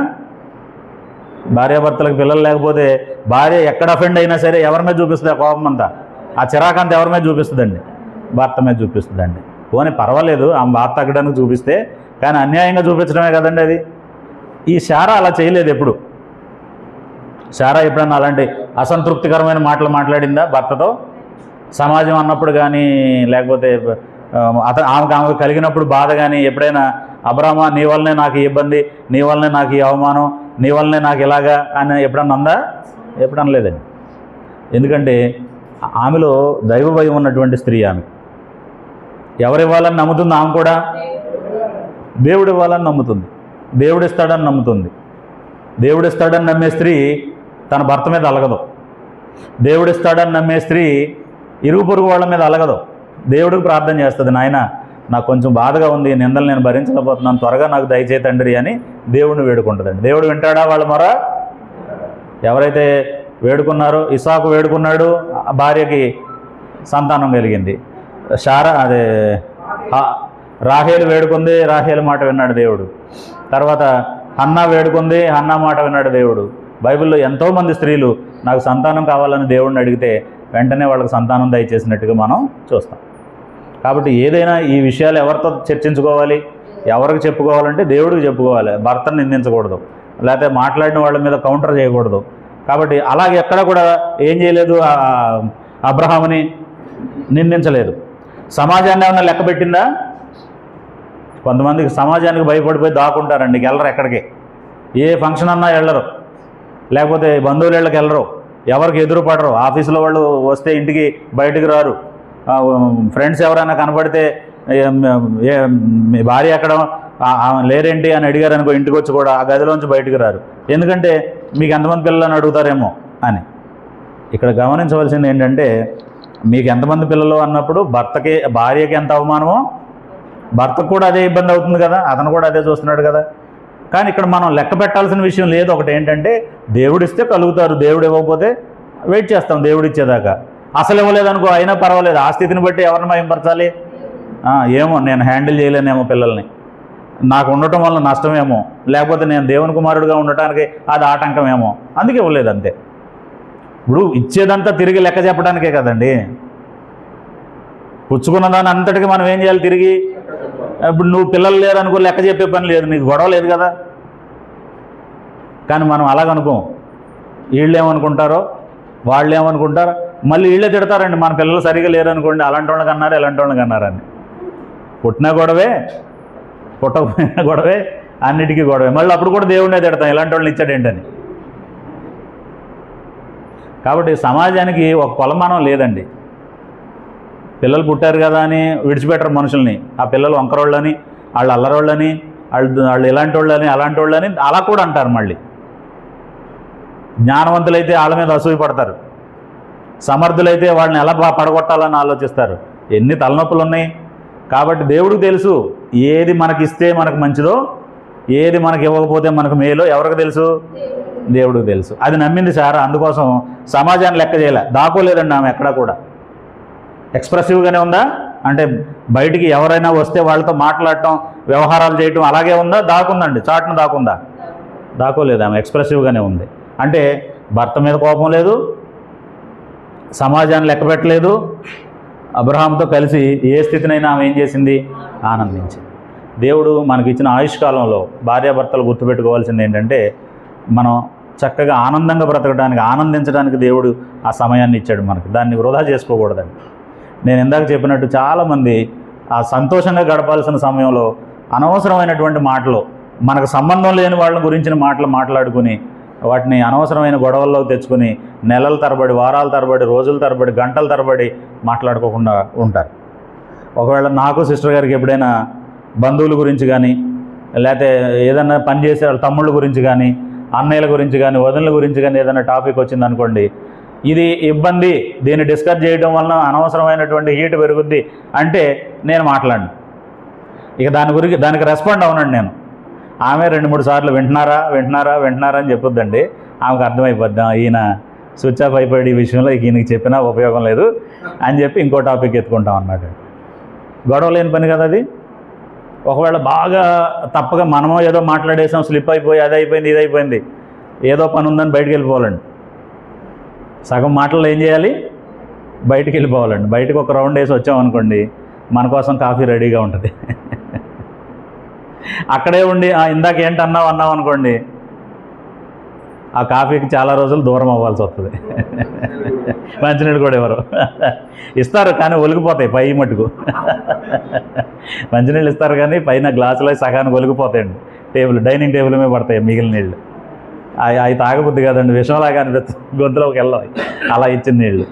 భార్యాభర్తలకు పిల్లలు లేకపోతే భార్య ఎక్కడ అఫెండ్ అయినా సరే ఎవరి మీద చూపిస్తుంది ఆ కోపం అంతా? ఆ చిరాకంతా ఎవరి మీద చూపిస్తుందండి? భర్త మీద చూపిస్తుందండి. పోనీ పర్వాలేదు ఆమె బాధ తగ్గడానికి చూపిస్తే, కానీ అన్యాయంగా చూపించడమే కదండి అది. ఈ శారా అలా చేయలేదు ఎప్పుడు. శారా ఎప్పుడన్నా అలాంటి అసంతృప్తికరమైన మాటలు మాట్లాడిందా భర్తతో? సమాజం అన్నప్పుడు కానీ, లేకపోతే ఆమెకు కలిగినప్పుడు బాధ కానీ ఎప్పుడైనా అబ్రామా నీ వల్లనే నాకు ఈ ఇబ్బంది, నీ వల్లనే నాకు ఈ అవమానం, నీ వల్లనే నాకు ఇలాగా అని ఎప్పుడన్నా అందా? ఎప్పుడన్నా లేదండి. ఎందుకంటే ఆమెలో దైవ భయం ఉన్నటువంటి స్త్రీ ఆమె. ఎవరివ్వాలని నమ్ముతుంది ఆమె కూడా? దేవుడు ఇవ్వాలని నమ్ముతుంది, దేవుడు ఇస్తాడని నమ్ముతుంది. దేవుడు ఇస్తాడని నమ్మే స్త్రీ తన భర్త మీద అలగదు. దేవుడు ఇస్తాడని నమ్మే స్త్రీ ఇరుగు పొరుగు వాళ్ళ మీద అలగదు. దేవుడికి ప్రార్థన చేస్తుంది, నాయన నాకు కొంచెం బాధగా ఉంది, నిందలు నేను భరించలేకపోతున్నాను, త్వరగా నాకు దయచేయి తండ్రి అని దేవుడిని వేడుకుంటుందండి. దేవుడు వింటాడా వాళ్ళ మొర? ఎవరైతే వేడుకున్నారో, ఇస్సాకు వేడుకున్నాడు, భార్యకి సంతానం కలిగింది. రాహేలు వేడుకుంది, రాహేలు మాట విన్నాడు దేవుడు. తర్వాత హన్నా వేడుకుంది, హన్నా మాట విన్నాడు దేవుడు. బైబిల్లో ఎంతోమంది స్త్రీలు నాకు సంతానం కావాలని దేవుడిని అడిగితే వెంటనే వాళ్ళకి సంతానం దయచేసినట్టుగా మనం చూస్తాం. కాబట్టి ఏదైనా ఈ విషయాలు ఎవరితో చర్చించుకోవాలి, ఎవరికి చెప్పుకోవాలంటే దేవుడికి చెప్పుకోవాలి. భర్తను నిందించకూడదు, లేకపోతే మాట్లాడిన వాళ్ళ మీద కౌంటర్ చేయకూడదు. కాబట్టి అలాగే ఎక్కడ కూడా ఏం చేయలేదు, అబ్రహాముని నిందించలేదు. సమాజాన్ని ఏమన్నా లెక్క పెట్టిందా? కొంతమందికి సమాజానికి భయపడిపోయి దాక్కుంటారండి, వెళ్ళరు ఎక్కడికి. ఏ ఫంక్షన్ అన్నా వెళ్ళరు, లేకపోతే బంధువుల ఇళ్ళకి వెళ్ళరు, ఎవరికి ఎదురుపడరు. ఆఫీసులో వాళ్ళు వస్తే ఇంటికి బయటికి రారు. ఫ్రెండ్స్ ఎవరైనా కనబడితే మీ భార్య ఎక్కడ లేరేంటి అని అడిగారు అనుకో, ఇంటికి వచ్చి కూడా ఆ గదిలోంచి బయటికి రారు. ఎందుకంటే మీకు ఎంతమంది పిల్లలని అడుగుతారేమో అని. ఇక్కడ గమనించవలసింది ఏంటంటే, మీకు ఎంతమంది పిల్లలు అన్నప్పుడు భార్యకి ఎంత అవమానమో భర్తకు కూడా అదే ఇబ్బంది అవుతుంది కదా, అతను కూడా అదే చూస్తున్నాడు కదా. కానీ ఇక్కడ మనం లెక్క పెట్టాల్సిన విషయం లేదు. ఒకటి ఏంటంటే, దేవుడిస్తే కలుగుతారు, దేవుడు ఇవ్వకపోతే వెయిట్ చేస్తాం దేవుడు ఇచ్చేదాకా. అసలు ఇవ్వలేదనుకో అయినా పర్వాలేదు, ఆ స్థితిని బట్టి ఎవరిని మయంపరచాలి? ఏమో నేను హ్యాండిల్ చేయలేనేమో పిల్లల్ని, నాకు ఉండటం వల్ల నష్టమేమో, లేకపోతే నేను దేవుని కుమారుడిగా ఉండటానికి అది ఆటంకమేమో, అందుకే ఇవ్వలేదు అంతే. ఇప్పుడు ఇచ్చేదంతా తిరిగి లెక్క చెప్పడానికే కదండి. పుచ్చుకున్న దాన్ని అంతటికి మనం ఏం చేయాలి తిరిగి? ఇప్పుడు నువ్వు పిల్లలు లేరనుకో లెక్క చెప్పే పని లేదు, నీకు గొడవ లేదు కదా. కానీ మనం అలాగనుకోం. వీళ్ళు ఏమనుకుంటారో, వాళ్ళు ఏమనుకుంటారో, మళ్ళీ వీళ్ళే తిడతారండి. మన పిల్లలు సరిగా లేరనుకోండి, అలాంటి వాళ్ళకి అన్నారు, ఇలాంటి వాళ్ళకి అన్నారని. పుట్టినా గొడవే, పుట్టకపోయినా గొడవే, అన్నిటికీ గొడవే. మళ్ళీ అప్పుడు కూడా దేవుడినే తిడతాం, ఇలాంటి వాళ్ళని ఇచ్చాడేంటని. కాబట్టి సమాజానికి ఒక కొలమానం లేదండి. పిల్లలు పుట్టారు కదా అని విడిచిపెట్టరు మనుషుల్ని. ఆ పిల్లలు వంకరోళ్ళని, వాళ్ళు అల్లరోళ్ళని, వాళ్ళు ఇలాంటి వాళ్ళని, అలాంటి వాళ్ళని అలా కూడా అంటారు. మళ్ళీ జ్ఞానవంతులైతే వాళ్ళ మీద అసూయ పడతారు, సమర్థులైతే వాళ్ళని ఎలా పడగొట్టాలని ఆలోచిస్తారు. ఎన్ని తలనొప్పులు ఉన్నాయి. కాబట్టి దేవుడికి తెలుసు ఏది మనకిస్తే మనకు మంచిదో, ఏది మనకి ఇవ్వకపోతే మనకు మేలో ఎవరికి తెలుసు? దేవుడికి తెలుసు. అది నమ్మింది సారా. అందుకోసం సమాజాన్ని లెక్క చేయలే, దాకోలేదండి ఆమె ఎక్కడా కూడా. ఎక్స్ప్రెసివ్గానే ఉందా అంటే బయటికి ఎవరైనా వస్తే వాళ్ళతో మాట్లాడటం, వ్యవహారాలు చేయటం అలాగే ఉందా? దాకుందండి, చాటును దాకుందా? దాకోలేదు. ఆమె ఎక్స్ప్రెసివ్గానే ఉంది. అంటే భర్త మీద కోపం లేదు, సమాజాన్ని లెక్క పెట్టలేదు. అబ్రహాంతో కలిసి ఏ స్థితినైనా ఆమె ఏం చేసింది? ఆనందించింది. దేవుడు మనకిచ్చిన ఆయుష్కాలంలో భార్యాభర్తలు గుర్తుపెట్టుకోవాల్సింది ఏంటంటే, మనం చక్కగా ఆనందంగా బ్రతకడానికి, ఆనందించడానికి దేవుడు ఆ సమయాన్ని ఇచ్చాడు మనకి. దాన్ని వృధా చేసుకోకూడదండి. నేను ఇందాక చెప్పినట్టు చాలామంది ఆ సంతోషంగా గడపాల్సిన సమయంలో అనవసరమైనటువంటి మాటలు, మనకు సంబంధం లేని వాళ్ళ గురించిన మాటలు మాట్లాడుకుని వాటిని అనవసరమైన గొడవల్లో తెచ్చుకొని నెలల తరబడి, వారాల తరబడి, రోజుల తరబడి, గంటల తరబడి మాట్లాడుకోకుండా ఉంటారు. ఒకవేళ నాకు సిస్టర్ గారికి ఎప్పుడైనా బంధువుల గురించి కానీ, లేకపోతే ఏదైనా పని చేసే వాళ్ళ తమ్ముళ్ళ గురించి కానీ, అన్నయ్యల గురించి కానీ, వదినల గురించి కానీ ఏదైనా టాపిక్ వచ్చిందనుకోండి, ఇది ఇబ్బంది, దీన్ని డిస్కస్ చేయడం వలన అనవసరమైనటువంటి హీట్ పెరుగుద్ది అంటే నేను మాట్లాడను. ఇక దానికి రెస్పాండ్ అవునండి నేను. ఆమె 2-3 సార్లు వింటున్నారా అని చెప్పొద్దండి. ఆమెకు అర్థమైపోద్ది, ఈయన స్విచ్ ఆఫ్ అయిపోయాడు, ఈ విషయంలో ఈయనకి చెప్పినా ఉపయోగం లేదు అని చెప్పి ఇంకో టాపిక్ ఎత్తుకుంటాం అన్నమాట. గొడవ లేని పని కదా అది. ఒకవేళ బాగా తప్పగా మనమో ఏదో మాట్లాడేసాం, స్లిప్ అయిపోయి అది అయిపోయింది ఇది అయిపోయింది, ఏదో పని ఉందని బయటికి వెళ్ళిపోవాలండి. సగం మాటల్లో ఏం చేయాలి? బయటికి వెళ్ళిపోవాలండి. బయటకు ఒక రౌండ్ వేసి వచ్చామనుకోండి, మన కోసం కాఫీ రెడీగా ఉంటుంది. అక్కడే ఉండి ఇందాక ఏంటి అన్నావు అనుకోండి, ఆ కాఫీకి చాలా రోజులు దూరం అవ్వాల్సి వస్తుంది. మంచినీళ్ళు కూడా ఎవరు ఇస్తారు కానీ ఒలిగిపోతాయి పై మట్టుకు. మంచినీళ్ళు ఇస్తారు కానీ పైన గ్లాసులో సగానికి ఒలిగిపోతాయండి. డైనింగ్ టేబుల్ మీద పడతాయి మిగిలిన నీళ్ళు. అవి తాగబుద్ది కదండి, విషంలాగా అనిపిస్తుంది, గొంతులోకి వెళ్ళాలి అలా ఇచ్చిన నీళ్ళు.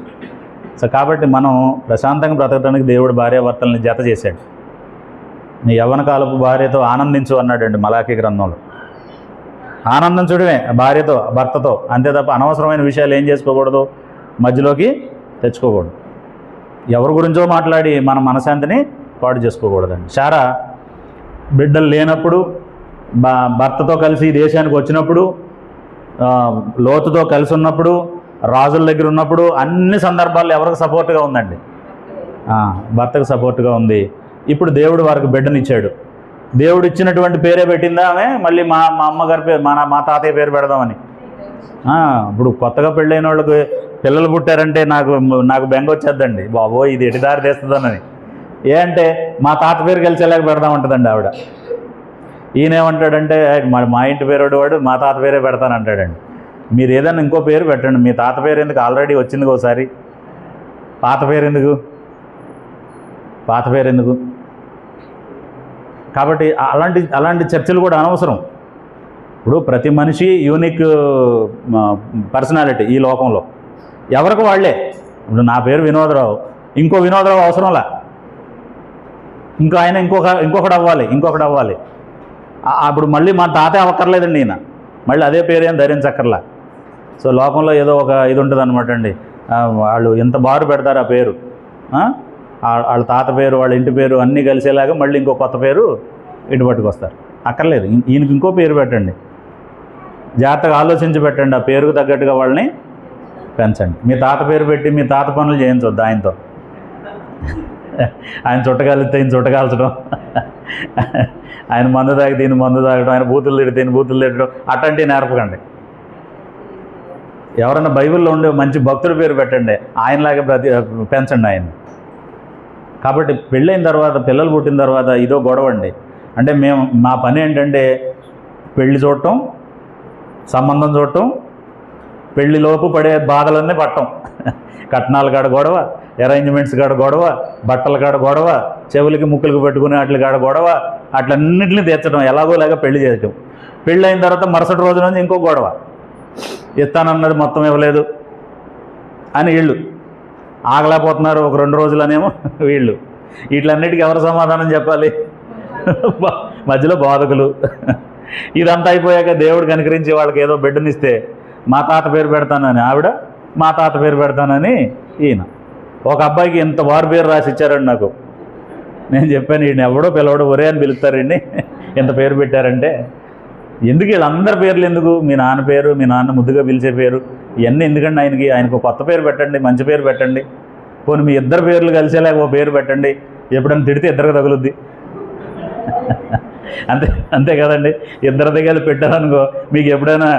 సో కాబట్టి మనం ప్రశాంతంగా బ్రతకడానికి దేవుడు భార్యాభర్తల్ని జత చేశాడు. నీ యవ్వన కాలపు భార్యతో ఆనందించు అన్నాడండి మలాఖీ గ్రంథంలో. ఆనందించడమే భార్యతో, భర్తతో, అంతే తప్ప అనవసరమైన విషయాలు ఏం చేసుకోకూడదు, మధ్యలోకి తెచ్చుకోకూడదు. ఎవరి గురించో మాట్లాడి మన మనశాంతిని పాడు చేసుకోకూడదండి. శారా బిడ్డలు లేనప్పుడు, భర్తతో కలిసి దేశానికి వచ్చినప్పుడు, లోతుతో కలిసి ఉన్నప్పుడు, రాజుల దగ్గర ఉన్నప్పుడు, అన్ని సందర్భాల్లో ఎవరికి సపోర్ట్గా ఉందండి? భర్తకు సపోర్ట్గా ఉంది. ఇప్పుడు దేవుడు వారికి బిడ్డనిచ్చాడు. దేవుడు ఇచ్చినటువంటి పేరే పెట్టిందా ఆమె? మళ్ళీ మా అమ్మగారి పేరు, మా తాతయ్య పేరు పెడదామని. ఇప్పుడు కొత్తగా పెళ్ళైన వాళ్ళకి పిల్లలు పుట్టారంటే నాకు బెంగ వచ్చేద్దండి, బాబో ఇది ఎటుదారి తెస్తుందనని. ఏ అంటే మా తాత పేరు కలిసేలాగ పెడదామంటుందండి ఆవిడ. ఈయనేమంటాడంటే మా ఇంటి పేరు వాడు మా తాత పేరే పెడతానంటాడండి. మీరు ఏదైనా ఇంకో పేరు పెట్టండి, మీ తాత పేరు ఎందుకు? ఆల్రెడీ వచ్చింది ఒకసారి, పాత పేరు ఎందుకు? కాబట్టి అలాంటి చర్చలు కూడా అనవసరం. ఇప్పుడు ప్రతి మనిషి యూనిక్ పర్సనాలిటీ ఈ లోకంలో, ఎవరికి వాళ్ళే. ఇప్పుడు నా పేరు వినోదరావు, ఇంకో వినోదరావు అవసరంలా, ఆయన ఇంకొకటి అవ్వాలి. అప్పుడు మళ్ళీ మా తాతే అవ్వక్కర్లేదండి, ఈయన మళ్ళీ అదే పేరు ఏం ధరించక్కర్లా. సో లోకంలో ఏదో ఒక ఇది ఉంటుంది అనమాట అండి. వాళ్ళు ఎంత బారు పెడతారు ఆ పేరు, వాళ్ళ తాత పేరు, వాళ్ళ ఇంటి పేరు అన్నీ కలిసేలాగా మళ్ళీ ఇంకో కొత్త పేరు ఇటు పట్టుకొస్తారు. అక్కర్లేదు, ఈయనకి ఇంకో పేరు పెట్టండి, జాగ్రత్తగా ఆలోచించి పెట్టండి, ఆ పేరుకు తగ్గట్టుగా వాళ్ళని పెంచండి. మీ తాత పేరు పెట్టి మీ తాత పనులు చేయించొద్దు ఆయనతో. ఆయన చుట్టకాలిస్తే ఈయన చుట్టకాల్చడం, ఆయన మందు తాగి దీన్ని మందు తాగడం, ఆయన బూతులు తిడితే ఈయన బూతులు తిట్టడం, అట్లాంటివి నేర్పకండి. ఎవరైనా బైబిల్లో ఉండే మంచి భక్తుడి పేరు పెట్టండి, ఆయనలాగా పెంచండి ఆయన్ని. కాబట్టి పెళ్ళైన తర్వాత, పిల్లలు పుట్టిన తర్వాత ఇదో గొడవ అండి. అంటే మా పని ఏంటంటే పెళ్ళి చూడటం, సంబంధం చూడటం, పెళ్ళిలోపు పడే బాధలన్నీ పట్టం. కట్నాల కాడ గొడవ, అరేంజ్మెంట్స్ కాడ గొడవ, బట్టల కాడ గొడవ, చెవులకి ముక్కులకు పెట్టుకునే వాటి కాడ గొడవ, అట్లన్నింటినీ తీర్చడం, ఎలాగోలాగా పెళ్లి చేయటం. పెళ్ళి అయిన తర్వాత మరుసటి రోజు నుంచి ఇంకో గొడవ, ఇస్తానన్నది మొత్తం ఇవ్వలేదు అని వీళ్ళు ఆగలేకపోతున్నారు, ఒక 2 రోజులనేమో వీళ్ళు. వీటిలన్నిటికీ ఎవరు సమాధానం చెప్పాలి? మధ్యలో బాధకులు. ఇదంతా అయిపోయాక దేవుడు కనికరించి వాళ్ళకి ఏదో బిడ్డనిస్తే మా తాత పేరు పెడతానని ఆవిడ, మా తాత పేరు పెడతానని ఈయన. ఒక అబ్బాయికి ఇంత వారి పేరు రాసి ఇచ్చారండి నాకు. నేను చెప్పాను, ఈయన ఎవడో పిలవడో ఒరే అని పిలుస్తారండి, ఎంత పేరు పెట్టారంటే. ఎందుకు వీళ్ళందరి పేర్లు ఎందుకు? మీ నాన్న పేరు, మీ నాన్న ముద్దుగా పిలిచే పేరు, ఇవన్నీ ఎందుకండి ఆయనకు కొత్త పేరు పెట్టండి, మంచి పేరు పెట్టండి. పోనీ మీ ఇద్దరు పేర్లు కలిసేలాగా ఓ పేరు పెట్టండి, ఎప్పుడైనా తిడితే ఇద్దరికి తగులుద్ది. అంతే కదండి. ఇద్దరి దగ్గర పెట్టారనుకో, మీకు ఎప్పుడైనా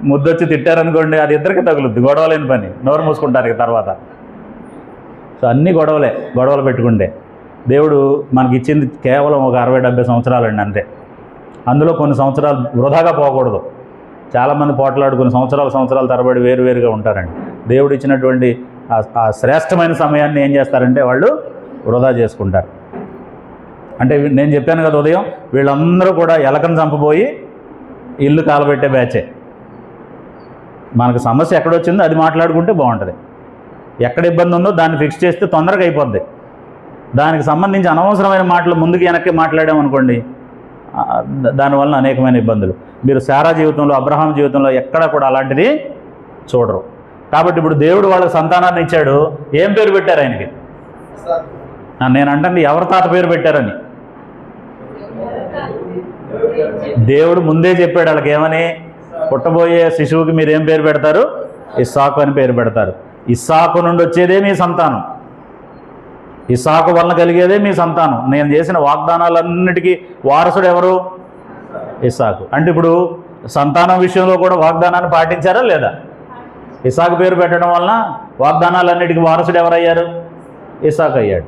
ముద్దొచ్చి తిట్టారనుకోండి, అది ఇద్దరికి తగులుద్ది. గొడవలేని పని, నోరు మూసుకుంటారు ఇక తర్వాత. సో అన్నీ గొడవలు పెట్టుకుంటే. దేవుడు మనకి ఇచ్చింది కేవలం ఒక 60-70 సంవత్సరాలండి అంతే. అందులో కొన్ని సంవత్సరాలు వృధాగా పోకూడదు. చాలామంది పోట్లాడు కొన్ని సంవత్సరాల తరబడి వేరువేరుగా ఉంటారండి. దేవుడు ఇచ్చినటువంటి ఆ శ్రేష్టమైన సమయాన్ని ఏం చేస్తారంటే వాళ్ళు వృధా చేసుకుంటారు. అంటే నేను చెప్పాను కదా ఉదయం, వీళ్ళందరూ కూడా ఎలకను చంపబోయి ఇల్లు కాలబెట్టే బ్యాచే. మనకు సమస్య ఎక్కడొచ్చిందో అది మాట్లాడుకుంటే బాగుంటుంది. ఎక్కడ ఇబ్బంది ఉందో దాన్ని ఫిక్స్ చేస్తే తొందరగా అయిపోద్ది. దానికి సంబంధించి అనవసరమైన మాటలు ముందుకు వెనక్కి మాట్లాడామనుకోండి, దానివల్ల అనేకమైన ఇబ్బందులు. మీరు శారా జీవితంలో, అబ్రహాం జీవితంలో ఎక్కడ కూడా అలాంటిది చూడరు. కాబట్టి ఇప్పుడు దేవుడు వాళ్ళకి సంతానాన్ని ఇచ్చాడు. ఏం పేరు పెట్టారు ఆయనకి? నేను అంటుంది ఎవరి తాత పేరు పెట్టారని. దేవుడు ముందే చెప్పాడు వాళ్ళకి ఏమని, పుట్టబోయే శిశువుకి మీరు ఏం పేరు పెడతారు? ఇస్సాకు అని పేరు పెడతారు. ఇస్సాకు నుండి వచ్చేదే మీ సంతానం, ఇస్సాకు వలన కలిగేదే మీ సంతానం. నేను చేసిన వాగ్దానాలన్నిటికీ వారసుడు ఎవరు? ఇస్సాకు. అంటే ఇప్పుడు సంతానం విషయంలో కూడా వాగ్దానాన్ని పాటించారా లేదా? ఇస్సాకు పేరు పెట్టడం వలన వాగ్దానాలన్నిటికీ వారసుడు ఎవరయ్యారు? ఇస్సాకు అయ్యాడు.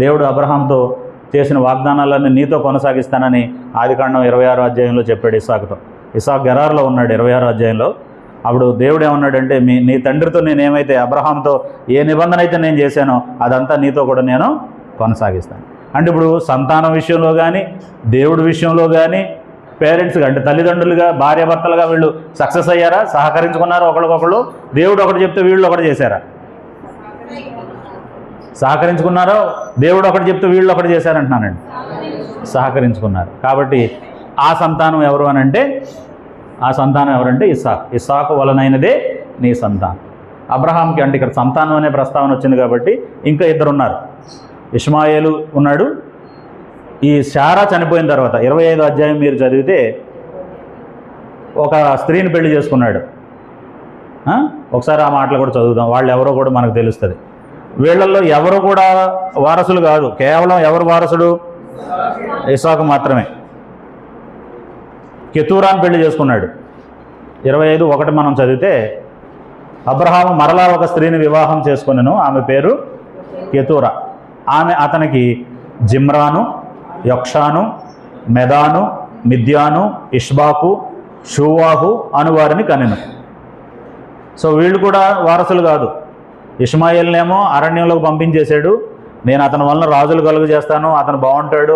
దేవుడు అబ్రహాంతో చేసిన వాగ్దానాలన్నీ నీతో కొనసాగిస్తానని ఆదికాండం 26వ అధ్యాయంలో చెప్పాడు ఇస్సాకుతో. ఇస్సాకు గెరారులో ఉన్నాడు 26వ అధ్యాయంలో. అప్పుడు దేవుడు ఏమన్నాడంటే, నీ తండ్రితో నేనేమైతే అబ్రహాంతో ఏ నిబంధన అయితే నేను చేశానో అదంతా నీతో కూడా నేను కొనసాగిస్తాను. అంటే ఇప్పుడు సంతానం విషయంలో కానీ, దేవుడి విషయంలో కానీ, పేరెంట్స్గా అంటే తల్లిదండ్రులుగా, భార్యాభర్తలుగా వీళ్ళు సక్సెస్ అయ్యారా? సహకరించుకున్నారా ఒకరికొకళ్ళు? దేవుడు ఒకటి చెప్తే వీళ్ళు ఒకటి చేశారా? సహకరించుకున్నారో? దేవుడు ఒకటి చెప్తే వీళ్ళు ఒకటి చేశారంటున్నానండి. సహకరించుకున్నారు. కాబట్టి ఆ సంతానం ఎవరు అని అంటే, ఆ సంతానం ఎవరంటే ఇస్సాకు వలనైనదే నీ సంతానం. అబ్రహాంకి అంటే ఇక్కడ సంతానం అనే ప్రస్తావన వచ్చింది కాబట్టి ఇంకా ఇద్దరు ఉన్నారు. ఇష్మాయేలు ఉన్నాడు. ఈ శారా చనిపోయిన తర్వాత 25వ అధ్యాయం మీరు చదివితే ఒక స్త్రీని పెళ్లి చేసుకున్నాడు. ఒకసారి ఆ మాటలు కూడా చదువుదాం. వాళ్ళు ఎవరో కూడా మనకు తెలుస్తుంది. వీళ్ళల్లో ఎవరు కూడా వారసులు కాదు. కేవలం ఎవరు వారసుడు? ఇస్సాకు మాత్రమే. కెతూరాను పెళ్లి చేసుకున్నాడు. 25:1 మనం చదివితే, అబ్రహాము మరలా ఒక స్త్రీని వివాహం చేసుకునెను, ఆమె పేరు కెతూరా. ఆమె అతనికి జిమ్రాను, యొక్షాను, మెదాను, మిద్యాను, ఇష్బాకు, షూవాహు అనువారిని కనెను. సో వీళ్ళు కూడా వారసులు కాదు. ఇష్మాయేల్నేమో అరణ్యంలోకి పంపించేశాడు. నేను అతని వలన రాజులు కలుగు చేస్తాను, అతను బాగుంటాడు,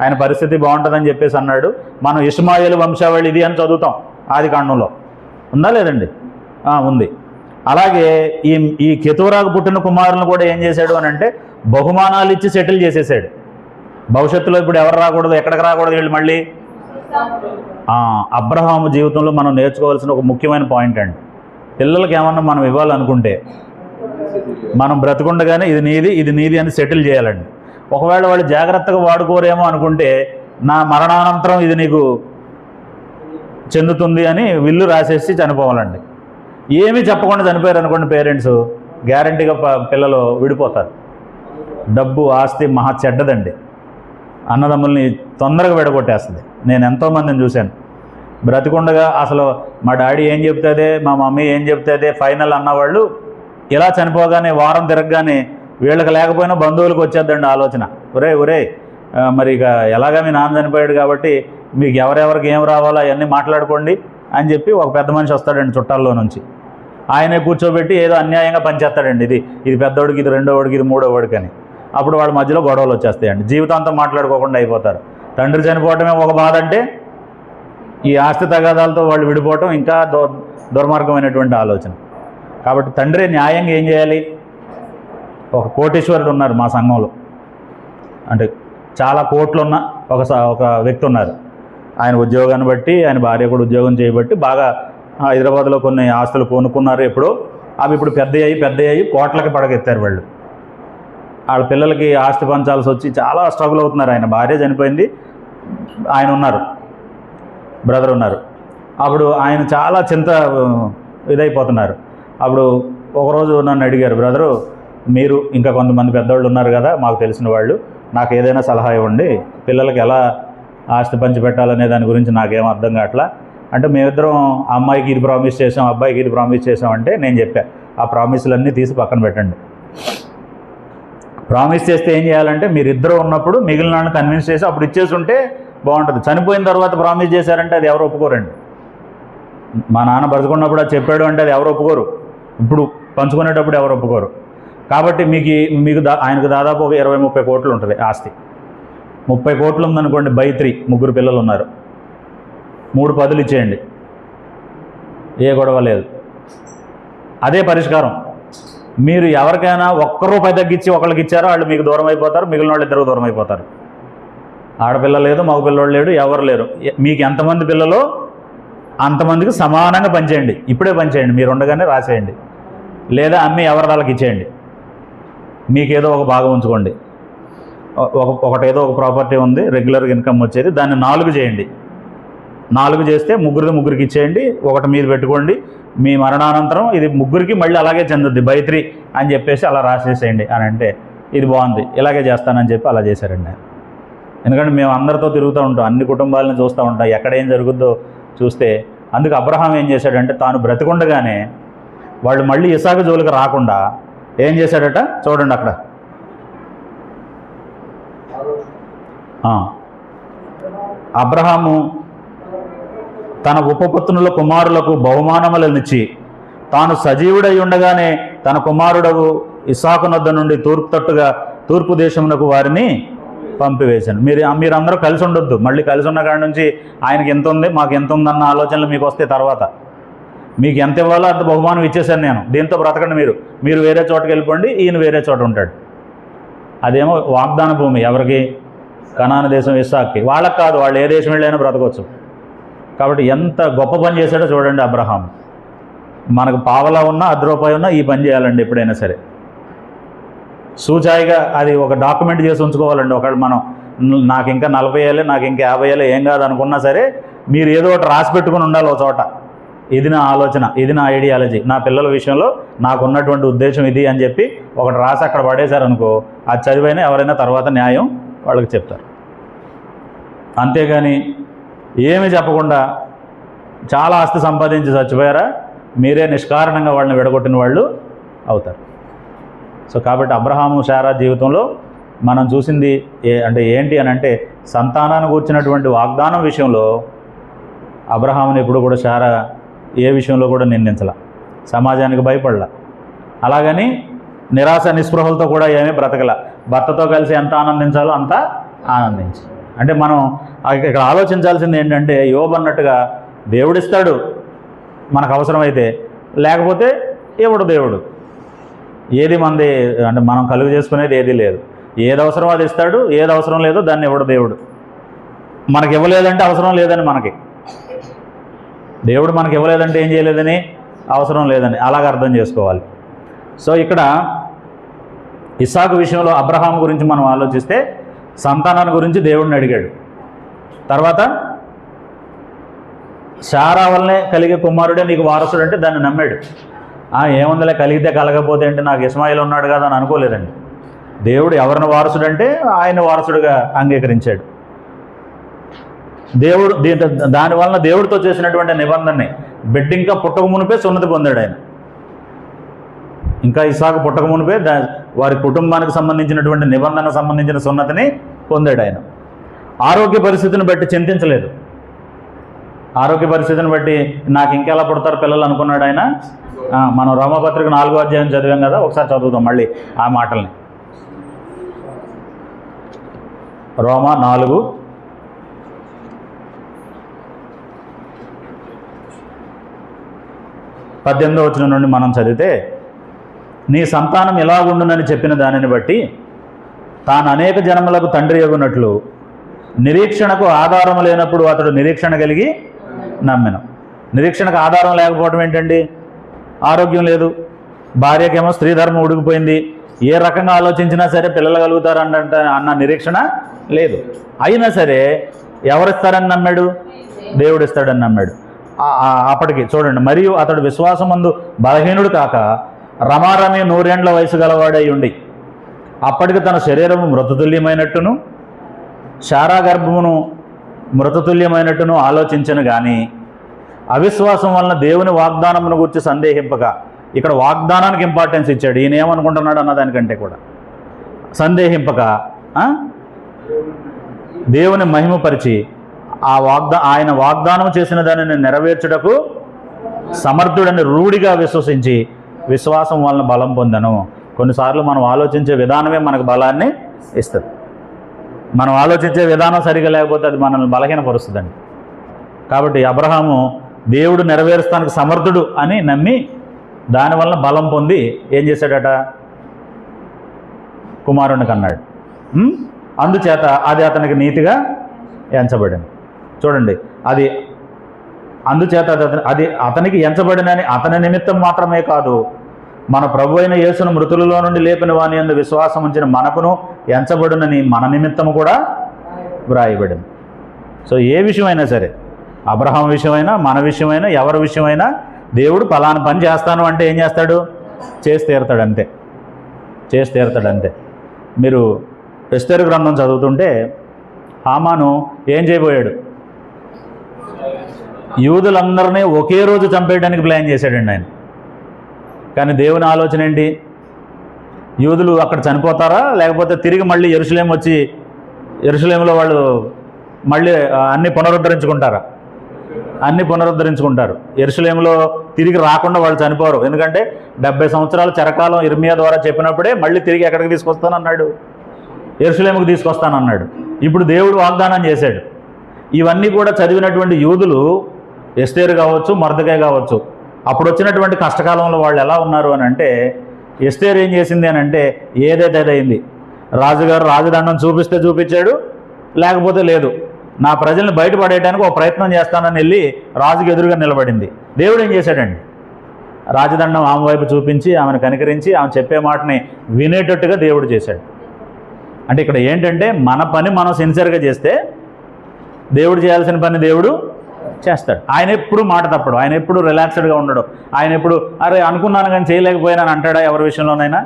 ఆయన పరిస్థితి బాగుంటుందని చెప్పేసి అన్నాడు. మనం ఇష్మాయేలు వంశావళి ఇది అని చదువుతాం ఆదికాండంలో. ఉందా లేదండి? ఉంది. అలాగే ఈ కెతూరాకు పుట్టిన కుమారులను కూడా ఏం చేశాడు అని అంటే, బహుమానాలు ఇచ్చి సెటిల్ చేసేసాడు. భవిష్యత్తులో ఇప్పుడు ఎవరు రాకూడదు, ఎక్కడికి రాకూడదు వీళ్ళు మళ్ళీ. అబ్రహాము జీవితంలో మనం నేర్చుకోవాల్సిన ఒక ముఖ్యమైన పాయింట్ అండి. పిల్లలకి ఏమన్నా మనం ఇవ్వాలనుకుంటే మనం బ్రతుకుండగానే ఇది నీది అని సెటిల్ చేయాలండి. ఒకవేళ వాళ్ళు జాగ్రత్తగా వాడుకోరేమో అనుకుంటే, నా మరణానంతరం ఇది నీకు చెందుతుంది అని విల్లు రాసేసి చనిపోవాలండి. ఏమీ చెప్పకుండా చనిపోయారు అనుకోండి పేరెంట్స్, గ్యారంటీగా పిల్లలు విడిపోతారు. డబ్బు ఆస్తి మహా చెడ్డదండి. అన్నదమ్ముల్ని తొందరగా విడగొట్టేస్తుంది. నేను ఎంతోమందిని చూశాను. బ్రతికుండగా అసలు మా డాడీ ఏం చెప్తుందే, మా మమ్మీ ఏం చెప్తుందే ఫైనల్ అన్నవాళ్ళు ఇలా చనిపోగానే వారం తిరగగానే వీళ్ళకి లేకపోయినా బంధువులకు వచ్చేద్దండి ఆలోచన. ఒరే మరి ఇక ఎలాగా మీ నాన్న చనిపోయాడు కాబట్టి మీకు ఎవరెవరికి ఏం రావాలో అవన్నీ మాట్లాడుకోండి అని చెప్పి ఒక పెద్ద మనిషి వస్తాడండి చుట్టాల్లో నుంచి. ఆయనే కూర్చోబెట్టి ఏదో అన్యాయంగా పనిచేస్తాడండి. ఇది పెద్దోడికి, ఇది రెండోవాడికి, ఇది మూడోవాడికి అని. అప్పుడు వాళ్ళ మధ్యలో గొడవలు వచ్చేస్తాయండి. జీవితాంతం మాట్లాడుకోకుండా అయిపోతారు. తండ్రి చనిపోవటమే ఒక బాధ అంటే, ఈ ఆస్తి తగాదాలతో వాళ్ళు విడిపోవటం ఇంకా దుర్మార్గమైనటువంటి ఆలోచన. కాబట్టి తండ్రి న్యాయంగా ఏం చేయాలి? ఒక కోటీశ్వరుడు ఉన్నారు మా సంఘంలో, అంటే చాలా కోట్లున్న ఒక వ్యక్తి ఉన్నారు. ఆయన ఉద్యోగాన్ని బట్టి, ఆయన భార్య కూడా ఉద్యోగం చేయబట్టి బాగా హైదరాబాద్లో కొన్ని ఆస్తులు కొనుక్కున్నారు ఎప్పుడో. అవి ఇప్పుడు పెద్ద అయ్యి కోట్లకి పడగెత్తారు వాళ్ళు. వాళ్ళ పిల్లలకి ఆస్తి పంచాల్సి వచ్చి చాలా స్ట్రగుల్ అవుతున్నారు. ఆయన భార్య చనిపోయింది, ఆయన ఉన్నారు, బ్రదర్ ఉన్నారు. అప్పుడు ఆయన చాలా ఇదైపోతున్నారు. అప్పుడు ఒకరోజు నన్ను అడిగారు, బ్రదరు మీరు ఇంకా కొంతమంది పెద్దవాళ్ళు ఉన్నారు కదా మాకు తెలిసిన వాళ్ళు, నాకు ఏదైనా సలహా ఇవ్వండి, పిల్లలకి ఎలా ఆస్తి పంచి పెట్టాలనే దాని గురించి నాకేం అర్థం కావట్లా అంటే, మేమిద్దరం అమ్మాయికి ఇది ప్రామిస్ చేసాం, అబ్బాయికి ఇది ప్రామిస్ చేసాం అంటే నేను చెప్పా, ఆ ప్రామిస్లన్నీ తీసి పక్కన పెట్టండి. ప్రామిస్ చేస్తే ఏం చేయాలంటే మీరిద్దరూ ఉన్నప్పుడు మిగిలిన వాళ్ళని కన్విన్స్ చేసి అప్పుడు ఇచ్చేసి ఉంటే బాగుంటుంది. చనిపోయిన తర్వాత ప్రామిస్ చేశారంటే అది ఎవరు ఒప్పుకోరండి. మా నాన్న బ్రతుకున్నప్పుడు అది చెప్పాడు అంటే అది ఎవరు ఒప్పుకోరు, ఇప్పుడు పంచుకునేటప్పుడు ఎవరు ఒప్పుకోరు. కాబట్టి మీకు ఆయనకు దాదాపు ఒక 20-30 కోట్లు ఉంటుంది ఆస్తి. 30 కోట్లు ఉందనుకోండి, బై 3, 3 పిల్లలు ఉన్నారు, 3 పదులు ఇచ్చేయండి, ఏ గొడవ లేదు. అదే పరిష్కారం. మీరు ఎవరికైనా ₹1 తగ్గించి ఒకళ్ళకి ఇచ్చారో వాళ్ళు మీకు దూరం అయిపోతారు, మిగిలిన వాళ్ళు ఇద్దరు దూరం అయిపోతారు. ఆడపిల్ల లేదు, మగ పిల్లలు లేడు, ఎవరు లేరు. మీకు ఎంతమంది పిల్లలు అంతమందికి సమానంగా పంచేయండి. ఇప్పుడే పంచేయండి, మీరు ఉండగానే రాసేయండి, లేదా అమ్మి ఎవరి వాళ్ళకి ఇచ్చేయండి. మీకేదో ఒక భాగం ఉంచుకోండి. ఒకటేదో ఒక ప్రాపర్టీ ఉంది రెగ్యులర్గా ఇన్కమ్ వచ్చేది, దాన్ని 4 చేయండి. 4 చేస్తే ముగ్గురికి ఇచ్చేయండి, ఒకటి మీద పెట్టుకోండి. మీ మరణానంతరం ఇది ముగ్గురికి మళ్ళీ అలాగే చెందుద్ది, బై 3 అని చెప్పేసి అలా రాసేసేయండి అని అంటే, ఇది బాగుంది, ఇలాగే చేస్తానని చెప్పి అలా చేశారండి. ఎందుకంటే మేము అందరితో తిరుగుతూ ఉంటాం, అన్ని కుటుంబాలను చూస్తూ ఉంటాం, ఎక్కడ ఏం జరుగుద్దో చూస్తే. అందుకు అబ్రహాం ఏం చేశాడంటే, తాను బ్రతికుండగానే వాళ్ళు మళ్ళీ ఇసాకు జోలికి రాకుండా ఏం చేశాడట చూడండి అక్కడ. అబ్రహాము తన ఉపపత్నుల కుమారులకు బహుమానములనిచ్చి తాను సజీవుడై ఉండగానే తన కుమారుడకు ఇస్సాకు నొద్ద నుండి తూర్పు దేశమునకు వారిని పంపివేశాను. మీరందరూ కలిసి ఉండొద్దు. మళ్ళీ కలిసి ఉన్న కాడి నుంచి ఆయనకి ఎంత ఉంది మాకు ఎంత ఉందన్న ఆలోచనలు మీకు వస్తే తర్వాత మీకు ఎంత ఇవ్వాలో అంత బహుమానం ఇచ్చేసాను నేను, దీంతో బ్రతకండి. మీరు వేరే చోటకి వెళ్ళిపోండి, ఈయన వేరే చోట ఉంటాడు. అదేమో వాగ్దాన భూమి. ఎవరికి? కనాను దేశం ఇస్సాక్కి. వాళ్ళకి కాదు, వాళ్ళు ఏ దేశం వెళ్ళైనా బ్రతకొచ్చు. కాబట్టి ఎంత గొప్ప పని చేశాడో చూడండి అబ్రహాం. మనకు పావలా ఉన్నా ₹10 ఉన్నా ఈ పని చేయాలండి ఎప్పుడైనా సరే. సూచాయిగా అది ఒక డాక్యుమెంట్ చేసి ఉంచుకోవాలండి. ఒకవేళ మనం నాకు ఇంకా 40 ఏళ్ళే, నాకు ఇంకా 50 ఏళ్ళే, ఏం కాదు అనుకున్నా సరే మీరు ఏదో ఒకటి రాసి పెట్టుకుని ఉండాలి ఒక చోట. ఇది నా ఆలోచన, ఇది నా ఐడియాలజీ, నా పిల్లల విషయంలో నాకున్నటువంటి ఉద్దేశం ఇది అని చెప్పి ఒకటి రాసి అక్కడ పడేశారనుకో, అది చదివైనా ఎవరైనా తర్వాత న్యాయం వాళ్ళకి చెప్తారు. అంతేగాని ఏమీ చెప్పకుండా చాలా ఆస్తి సంపాదించి చచ్చిపోయారా, మీరే నిష్కారణంగా వాళ్ళని విడగొట్టిన వాళ్ళు అవుతారు. సో కాబట్టి అబ్రహాము శారా జీవితంలో మనం చూసింది ఏంటి అని అంటే, సంతానాన్ని కూర్చున్నటువంటి వాగ్దానం విషయంలో అబ్రహాముని ఎప్పుడు కూడా శారా ఏ విషయంలో కూడా నిందించాల, సమాజానికి భయపడలా. అలాగని నిరాశ నిస్పృహలతో కూడా ఏమీ బ్రతకల. భర్తతో కలిసి ఎంత ఆనందించాలో అంత ఆనందించి. అంటే మనం ఇక్కడ ఆలోచించాల్సింది ఏంటంటే, యోబు అన్నట్టుగా దేవుడిస్తాడు మనకు అవసరమైతే, లేకపోతే ఎవడు దేవుడు. ఏది మంది అంటే మనం కలుగు చేసుకునేది ఏది లేదు. ఏది అవసరం అది ఇస్తాడు, ఏది అవసరం లేదో దాన్ని ఎవడు దేవుడు. మనకి ఇవ్వలేదంటే అవసరం లేదని, మనకి దేవుడు మనకి ఇవ్వలేదంటే ఏం చేయలేదని, అవసరం లేదని, అలాగ అర్థం చేసుకోవాలి. సో ఇక్కడ ఇస్సాకు విషయంలో అబ్రహాం గురించి మనం ఆలోచిస్తే సంతానాన్ని గురించి దేవుడిని అడిగాడు. తర్వాత శారా వల్లనే కలిగే కుమారుడే నీకు వారసుడు అంటే దాన్ని నమ్మాడు. ఏముందలే కలిగితే కలగకపోతే అంటే నాకు ఇస్మాయిల్ ఉన్నాడు కదా అని అనుకోలేదండి. దేవుడు ఎవరిని వారసుడు అంటే ఆయన వారసుడుగా అంగీకరించాడు. దేవుడు దానివలన దేవుడితో చేసినటువంటి నిబంధనని బిడ్డ ఇంకా పుట్టక మునిపే సున్నతి పొందాడు ఆయన. ఇంకా ఇస్సాకు పుట్టక మునిపే వారి కుటుంబానికి సంబంధించినటువంటి నిబంధనకు సంబంధించిన సున్నతిని పొందాడు ఆయన. ఆరోగ్య పరిస్థితిని బట్టి చింతించలేదు. ఆరోగ్య పరిస్థితిని బట్టి నాకు ఇంకెలా పుడతారు పిల్లలు అనుకున్నాడు ఆయన. మనం రోమాపత్రిక 4వ అధ్యాయం చదివాం కదా, ఒకసారి చదువుదాం మళ్ళీ ఆ మాటల్ని. రోమా 4:18 నుండి మనం చదివితే, నీ సంతానం ఎలాగుండునని చెప్పిన దానిని బట్టి తాను అనేక జన్మలకు తండ్రి అగునట్లు నిరీక్షణకు ఆధారం లేనప్పుడు అతడు నిరీక్షణ కలిగి నమ్మెను. నిరీక్షణకు ఆధారం లేకపోవడం ఏంటండి? ఆరోగ్యం లేదు, భార్యకేమో స్త్రీ ధర్మం ఉడికిపోయింది, ఏ రకంగా ఆలోచించినా సరే పిల్లలు కలుగుతారు అన్న నిరీక్షణ లేదు. అయినా సరే ఎవరిస్తారని నమ్మాడు? దేవుడు ఇస్తాడని నమ్మాడు. అప్పటికి చూడండి, మరియు అతడు విశ్వాసమందు బలహీనుడు కాక రమారమి 100 ఏండ్ల వయసు గలవాడై ఉండి అప్పటికి తన శరీరము మృతతుల్యమైనట్టును శారా గర్భమును మృతతుల్యమైనట్టును ఆలోచించను కానీ అవిశ్వాసం వలన దేవుని వాగ్దానమును గురించి సందేహింపక, ఇక్కడ వాగ్దానానికి ఇంపార్టెన్స్ ఇచ్చాడు. ఈయన ఏమనుకుంటున్నాడు అన్నదానికంటే కూడా సందేహింపక దేవుని మహిమపరిచి ఆయన వాగ్దానం చేసిన దానిని నెరవేర్చుటకు సమర్థుడని రూఢిగా విశ్వసించి విశ్వాసం వలన బలం పొందను. కొన్నిసార్లు మనం ఆలోచించే విధానమే మనకు బలాన్ని ఇస్తుంది. మనం ఆలోచించే విధానం సరిగా లేకపోతే అది మనల్ని బలహీనపరుస్తుందండి. కాబట్టి అబ్రహాము దేవుడు నెరవేరుస్తానికి సమర్థుడు అని నమ్మి దానివల్ల బలం పొంది ఏం చేశాడట? కుమారుని కన్నాడు. అందుచేత అది అతనికి నీతిగా ఎంచబడింది. చూడండి, అది అందుచేత అది అతనికి ఎంచబడినని అతని నిమిత్తం మాత్రమే కాదు, మన ప్రభు అయిన యేసును మృతులలో నుండి లేపిన వాని యందు విశ్వాసం ఉంచిన మనకును ఎంచబడునని మన నిమిత్తము కూడా వ్రాయబడింది. సో ఏ విషయమైనా సరే, అబ్రహాం విషయమైనా మన విషయమైనా ఎవరి విషయమైనా దేవుడు ఫలానా పని చేస్తాను అంటే ఏం చేస్తాడు? చేసి తీరుతాడంతే, చేసి తీరుతాడంతే. మీరు ఎస్తేరు గ్రంథం చదువుతుంటే హామాను ఏం చేయబోయాడు? యూదులందరినీ ఒకే రోజు చంపేయడానికి ప్లాన్ చేశాడండి ఆయన. కానీ దేవుని ఆలోచన ఏంటి? యూదులు అక్కడ చనిపోతారా, లేకపోతే తిరిగి మళ్ళీ యెరూషలేం వచ్చి యెరూషలేంలో వాళ్ళు మళ్ళీ అన్నీ పునరుద్ధరించుకుంటారా? అన్నీ పునరుద్ధరించుకుంటారు. యెరూషలేంలో తిరిగి రాకుండా వాళ్ళు చనిపోరు. ఎందుకంటే 70 సంవత్సరాల చెరకాలం ఇర్మియా ద్వారా చెప్పినప్పుడే మళ్ళీ తిరిగి ఎక్కడికి తీసుకొస్తానన్నాడు? యెరూషలేముకు తీసుకొస్తానన్నాడు. ఇప్పుడు దేవుడు వాగ్దానం చేశాడు. ఇవన్నీ కూడా చదివినటువంటి యూదులు, ఎస్తేరు కావచ్చు, మొర్దెకై కావచ్చు, అప్పుడు వచ్చినటువంటి కష్టకాలంలో వాళ్ళు ఎలా ఉన్నారు అని అంటే, ఎస్తేరు ఏం చేసింది అని అంటే ఏదైతే అదైంది. రాజుగారు రాజదండం చూపిస్తే చూపించాడు, లేకపోతే లేదు. నా ప్రజల్ని బయటపడేయడానికి ఒక ప్రయత్నం చేస్తానని వెళ్ళి రాజుకి ఎదురుగా నిలబడింది. దేవుడు ఏం చేశాడండి? రాజదండం ఆమె వైపు చూపించి ఆమెను కనికరించి ఆమె చెప్పే మాటని వినేటట్టుగా దేవుడు చేశాడు. అంటే ఇక్కడ ఏంటంటే మన పని మనం సిన్సియర్గా చేస్తే దేవుడు చేయాల్సిన పని దేవుడు చేస్తాడు. ఆయన ఎప్పుడు మాట తప్పడు, ఆయన ఎప్పుడు రిలాక్స్డ్గా ఉండడు. ఆయన ఎప్పుడు అరే అనుకున్నాను కానీ చేయలేకపోయినాను అంటాడా ఎవరి విషయంలోనైనా?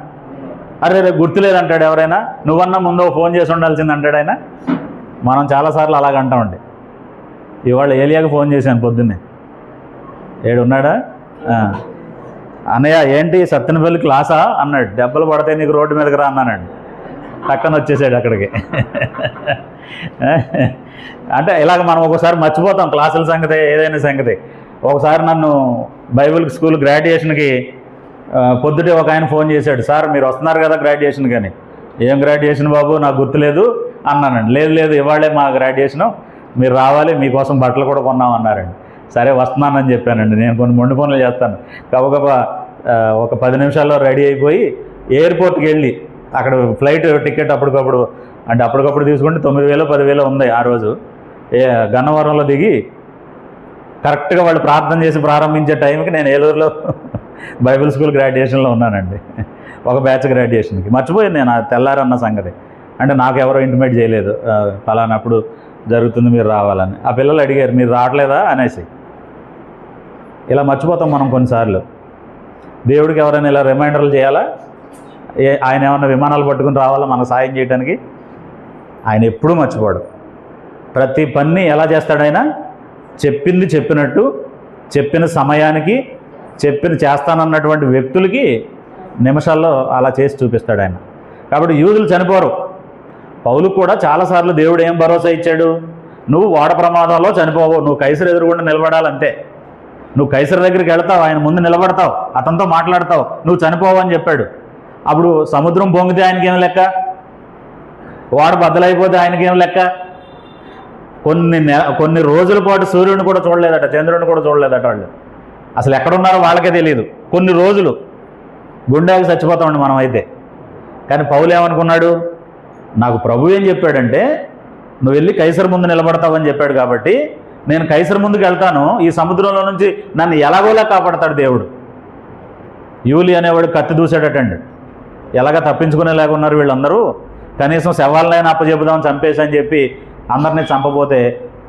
అరే రేపు గుర్తులేదంటాడు ఎవరైనా? నువ్వన్నా ముందు ఫోన్ చేసి ఉండాల్సింది అంటాడు ఆయన. మనం చాలాసార్లు అలాగ అంటామండి. ఇవాళ ఏలియాకి ఫోన్ చేశాను పొద్దున్నే, ఏడున్నాడా అన్నయ్య ఏంటి సత్తెనపల్లి క్లాసా అన్నాడు. దెబ్బలు పడితే నీకు రోడ్డు మీదకి రా అన్నానండి. పక్కన వచ్చేసాడు అక్కడికి. అంటే ఇలాగ మనం ఒకసారి మర్చిపోతాం క్లాసుల సంగతి, ఏదైనా సంగతి. ఒకసారి నన్ను బైబిల్ స్కూల్ గ్రాడ్యుయేషన్కి పొద్దుటే ఒక ఆయన ఫోన్ చేశాడు, సార్ మీరు వస్తున్నారు కదా గ్రాడ్యుయేషన్ కానీ. ఏం గ్రాడ్యుయేషన్ బాబు నాకు గుర్తులేదు అన్నానండి. లేదు లేదు ఇవాళే మా గ్రాడ్యుయేషను, మీరు రావాలి, మీకోసం బట్టలు కూడా కొన్నామన్నారండి. సరే వస్తున్నానని చెప్పానండి. నేను కొన్ని మొండి పనులు చేస్తాను. గబగబా ఒక 10 నిమిషాల్లో రెడీ అయిపోయి ఎయిర్పోర్ట్కి వెళ్ళి అక్కడ ఫ్లైట్ టికెట్ అప్పటికప్పుడు, అంటే అప్పటికప్పుడు తీసుకుంటే 9,000 10,000 ఉంది ఆ రోజు. గన్నవరంలో దిగి కరెక్ట్గా వాళ్ళు ప్రార్థన చేసి ప్రారంభించే టైంకి నేను ఏలూరులో బైబిల్ స్కూల్ గ్రాడ్యుయేషన్లో ఉన్నానండి. ఒక బ్యాచ్ గ్రాడ్యుయేషన్కి. మర్చిపోయింది నేను తెల్లారన్న సంగతి. అంటే నాకు ఎవరో ఇంటిమేట్ చేయలేదు ఫలానప్పుడు జరుగుతుంది మీరు రావాలని. ఆ పిల్లలు అడిగారు మీరు రావట్లేదా అనేసి. ఇలా మర్చిపోతాం మనం కొన్నిసార్లు. దేవుడికి ఎవరైనా ఇలా రిమైండర్లు చేయాలా? ఆయన ఏమన్నా విమానాలు పట్టుకుని రావాలా మనకు సాయం చేయడానికి? ఆయన ఎప్పుడూ మర్చిపోడు. ప్రతి పని ఎలా చేస్తాడు ఆయన? చెప్పింది చెప్పినట్టు, చెప్పిన సమయానికి, చేస్తానన్నటువంటి వ్యక్తులకి నిమిషాల్లో అలా చేసి చూపిస్తాడు ఆయన. కాబట్టి యూదులు చనిపోరు. పౌలు కూడా చాలాసార్లు దేవుడు ఏం భరోసా ఇచ్చాడు? నువ్వు ఓడ ప్రమాదంలో చనిపోవు, నువ్వు కైసరు ఎదురుగుండా నిలబడాలంతే. నువ్వు కైసరు దగ్గరికి వెళ్తావు, ఆయన ముందు నిలబడతావు, అతనితో మాట్లాడతావు, నువ్వు చనిపోవు అని చెప్పాడు. అప్పుడు సముద్రం పొంగితే ఆయనకేం లెక్క? ఓడ బద్దలైపోతే ఆయనకేం లెక్క? కొన్ని రోజుల పాటు సూర్యుడిని కూడా చూడలేదట, చంద్రుడిని కూడా చూడలేదట వాళ్ళు. అసలు ఎక్కడున్నారో వాళ్ళకే తెలియదు. కొన్ని రోజులు గుండెకి చచ్చిపోతామండి మనం అయితే. కానీ పౌలు ఏమనుకున్నాడు? నాకు ప్రభు ఏం చెప్పాడంటే నువ్వు వెళ్ళి కైసరు ముందు నిలబడతావని చెప్పాడు కాబట్టి నేను కైసరు ముందుకు వెళ్తాను, ఈ సముద్రంలో నుంచి నన్ను ఎలాగోలా కాపాడతాడు దేవుడు. యూలి అనేవాడు కత్తి దూసాడటండి. ఎలాగ తప్పించుకునేలాగా ఉన్నారు వీళ్ళందరూ, కనీసం శవాలనైనా అప్పచెబుదాం చంపేసి అని చెప్పి అందరినీ చంపబోతే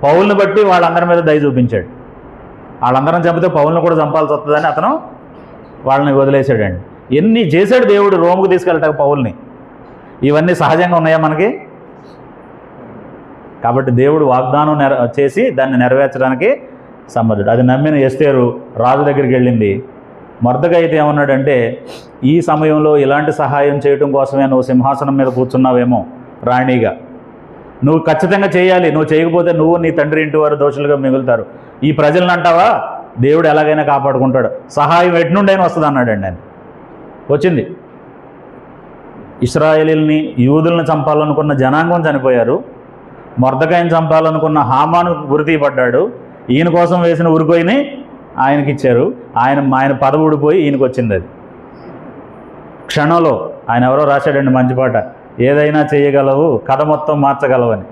పౌల్ని బట్టి వాళ్ళందరి మీద దయ చూపించాడు. వాళ్ళందరం చంపితే పౌల్ని కూడా చంపాల్సి వస్తుందని అతను వాళ్ళని వదిలేశాడండి. ఎన్ని చేశాడు దేవుడు రోముకు తీసుకెళ్ళటానికి పౌల్ని. ఇవన్నీ సహజంగా ఉన్నాయా మనకి? కాబట్టి దేవుడు వాగ్దానం చేసి దాన్ని నెరవేర్చడానికి సమర్థుడు. అది నమ్మిన ఎస్తేరు రాజు దగ్గరికి వెళ్ళింది. మొర్దెకై అయితే ఏమన్నాడంటే, ఈ సమయంలో ఇలాంటి సహాయం చేయడం కోసమే నువ్వు సింహాసనం మీద కూర్చున్నావేమో రాణిగా, నువ్వు ఖచ్చితంగా చేయాలి, నువ్వు చేయకపోతే నువ్వు నీ తండ్రి ఇంటి వారు దోషులుగా మిగులుతారు. ఈ ప్రజలను అంటావా, దేవుడు ఎలాగైనా కాపాడుకుంటాడు, సహాయం ఎట్నుండైనా వస్తుంది అన్నాడండి. ఆయన వచ్చింది. ఇశ్రాయేలీల్ని యూదుల్ని చంపాలనుకున్న జనాంగం చనిపోయారు. మొర్దెకైని చంపాలనుకున్న హామాను గురితీయబడ్డాడు. ఈయన కోసం వేసిన ఉరికొయ్యని ఆయనకి ఇచ్చారు. ఆయన పదవి ఊడిపోయి ఈయనకు వచ్చింది. అది క్షణంలో. ఆయన ఎవరో రాశాడండి మంచి పాట, ఏదైనా చేయగలవు కథ మొత్తం మార్చగలవని.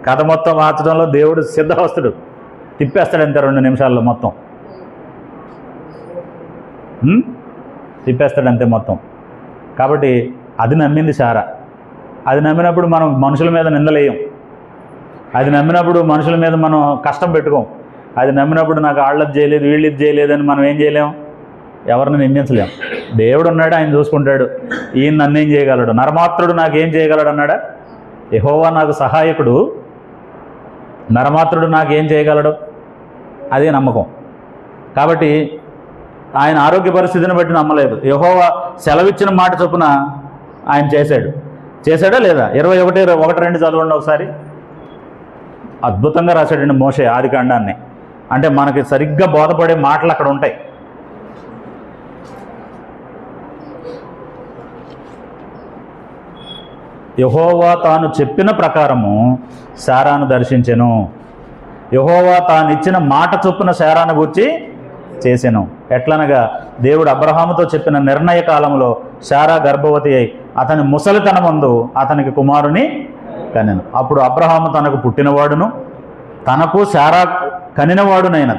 కథ మొత్తం మార్చడంలో దేవుడు సిద్ధహస్తుడు, తిప్పేస్తాడు అంతే 2 నిమిషాల్లో మొత్తం తిప్పేస్తాడు అంతే మొత్తం. కాబట్టి అది నమ్మింది శారా. అది నమ్మినప్పుడు మనం మనుషుల మీద నిందలేయం. అది నమ్మినప్పుడు మనుషుల మీద మనం కష్టం పెట్టుకోం. అది నమ్మినప్పుడు నాకు వాళ్ళది చేయలేదు వీళ్ళది చేయలేదని మనం ఏం చేయలేం, ఎవరిని నిందించలేం. దేవుడు ఉన్నాడు, ఆయన చూసుకుంటాడు. ఈయన నన్నేం చేయగలడు, నరమాత్రుడు నాకేం చేయగలడు అన్నాడా? యెహోవా నాకు సహాయకుడు, నరమాత్రుడు నాకేం చేయగలడు, అదే నమ్మకం. కాబట్టి ఆయన ఆరోగ్య పరిస్థితిని బట్టి నమ్మలేదు. యెహోవా సెలవిచ్చిన మాట చొప్పున ఆయన చేశాడా లేదా? 21:1-2 చదవండి ఒకసారి. అద్భుతంగా రాశాడండి మోషే ఆదికాండాన్ని. అంటే మనకి సరిగ్గా బోధపడే మాటలు అక్కడ ఉంటాయి. యెహోవా తాను చెప్పిన ప్రకారము శారాను దర్శించెను. యెహోవా తాను ఇచ్చిన మాట చొప్పున శారాను గూర్చి చేసెను. ఎట్లనగా దేవుడు అబ్రహాముతో చెప్పిన నిర్ణయ కాలంలో శారా గర్భవతి అయి అతని ముసలితనమందు అతనికి కుమారుని కనెను. అప్పుడు అబ్రహాము తనకు పుట్టినవాడును తనకు శారా కనినవాడునైన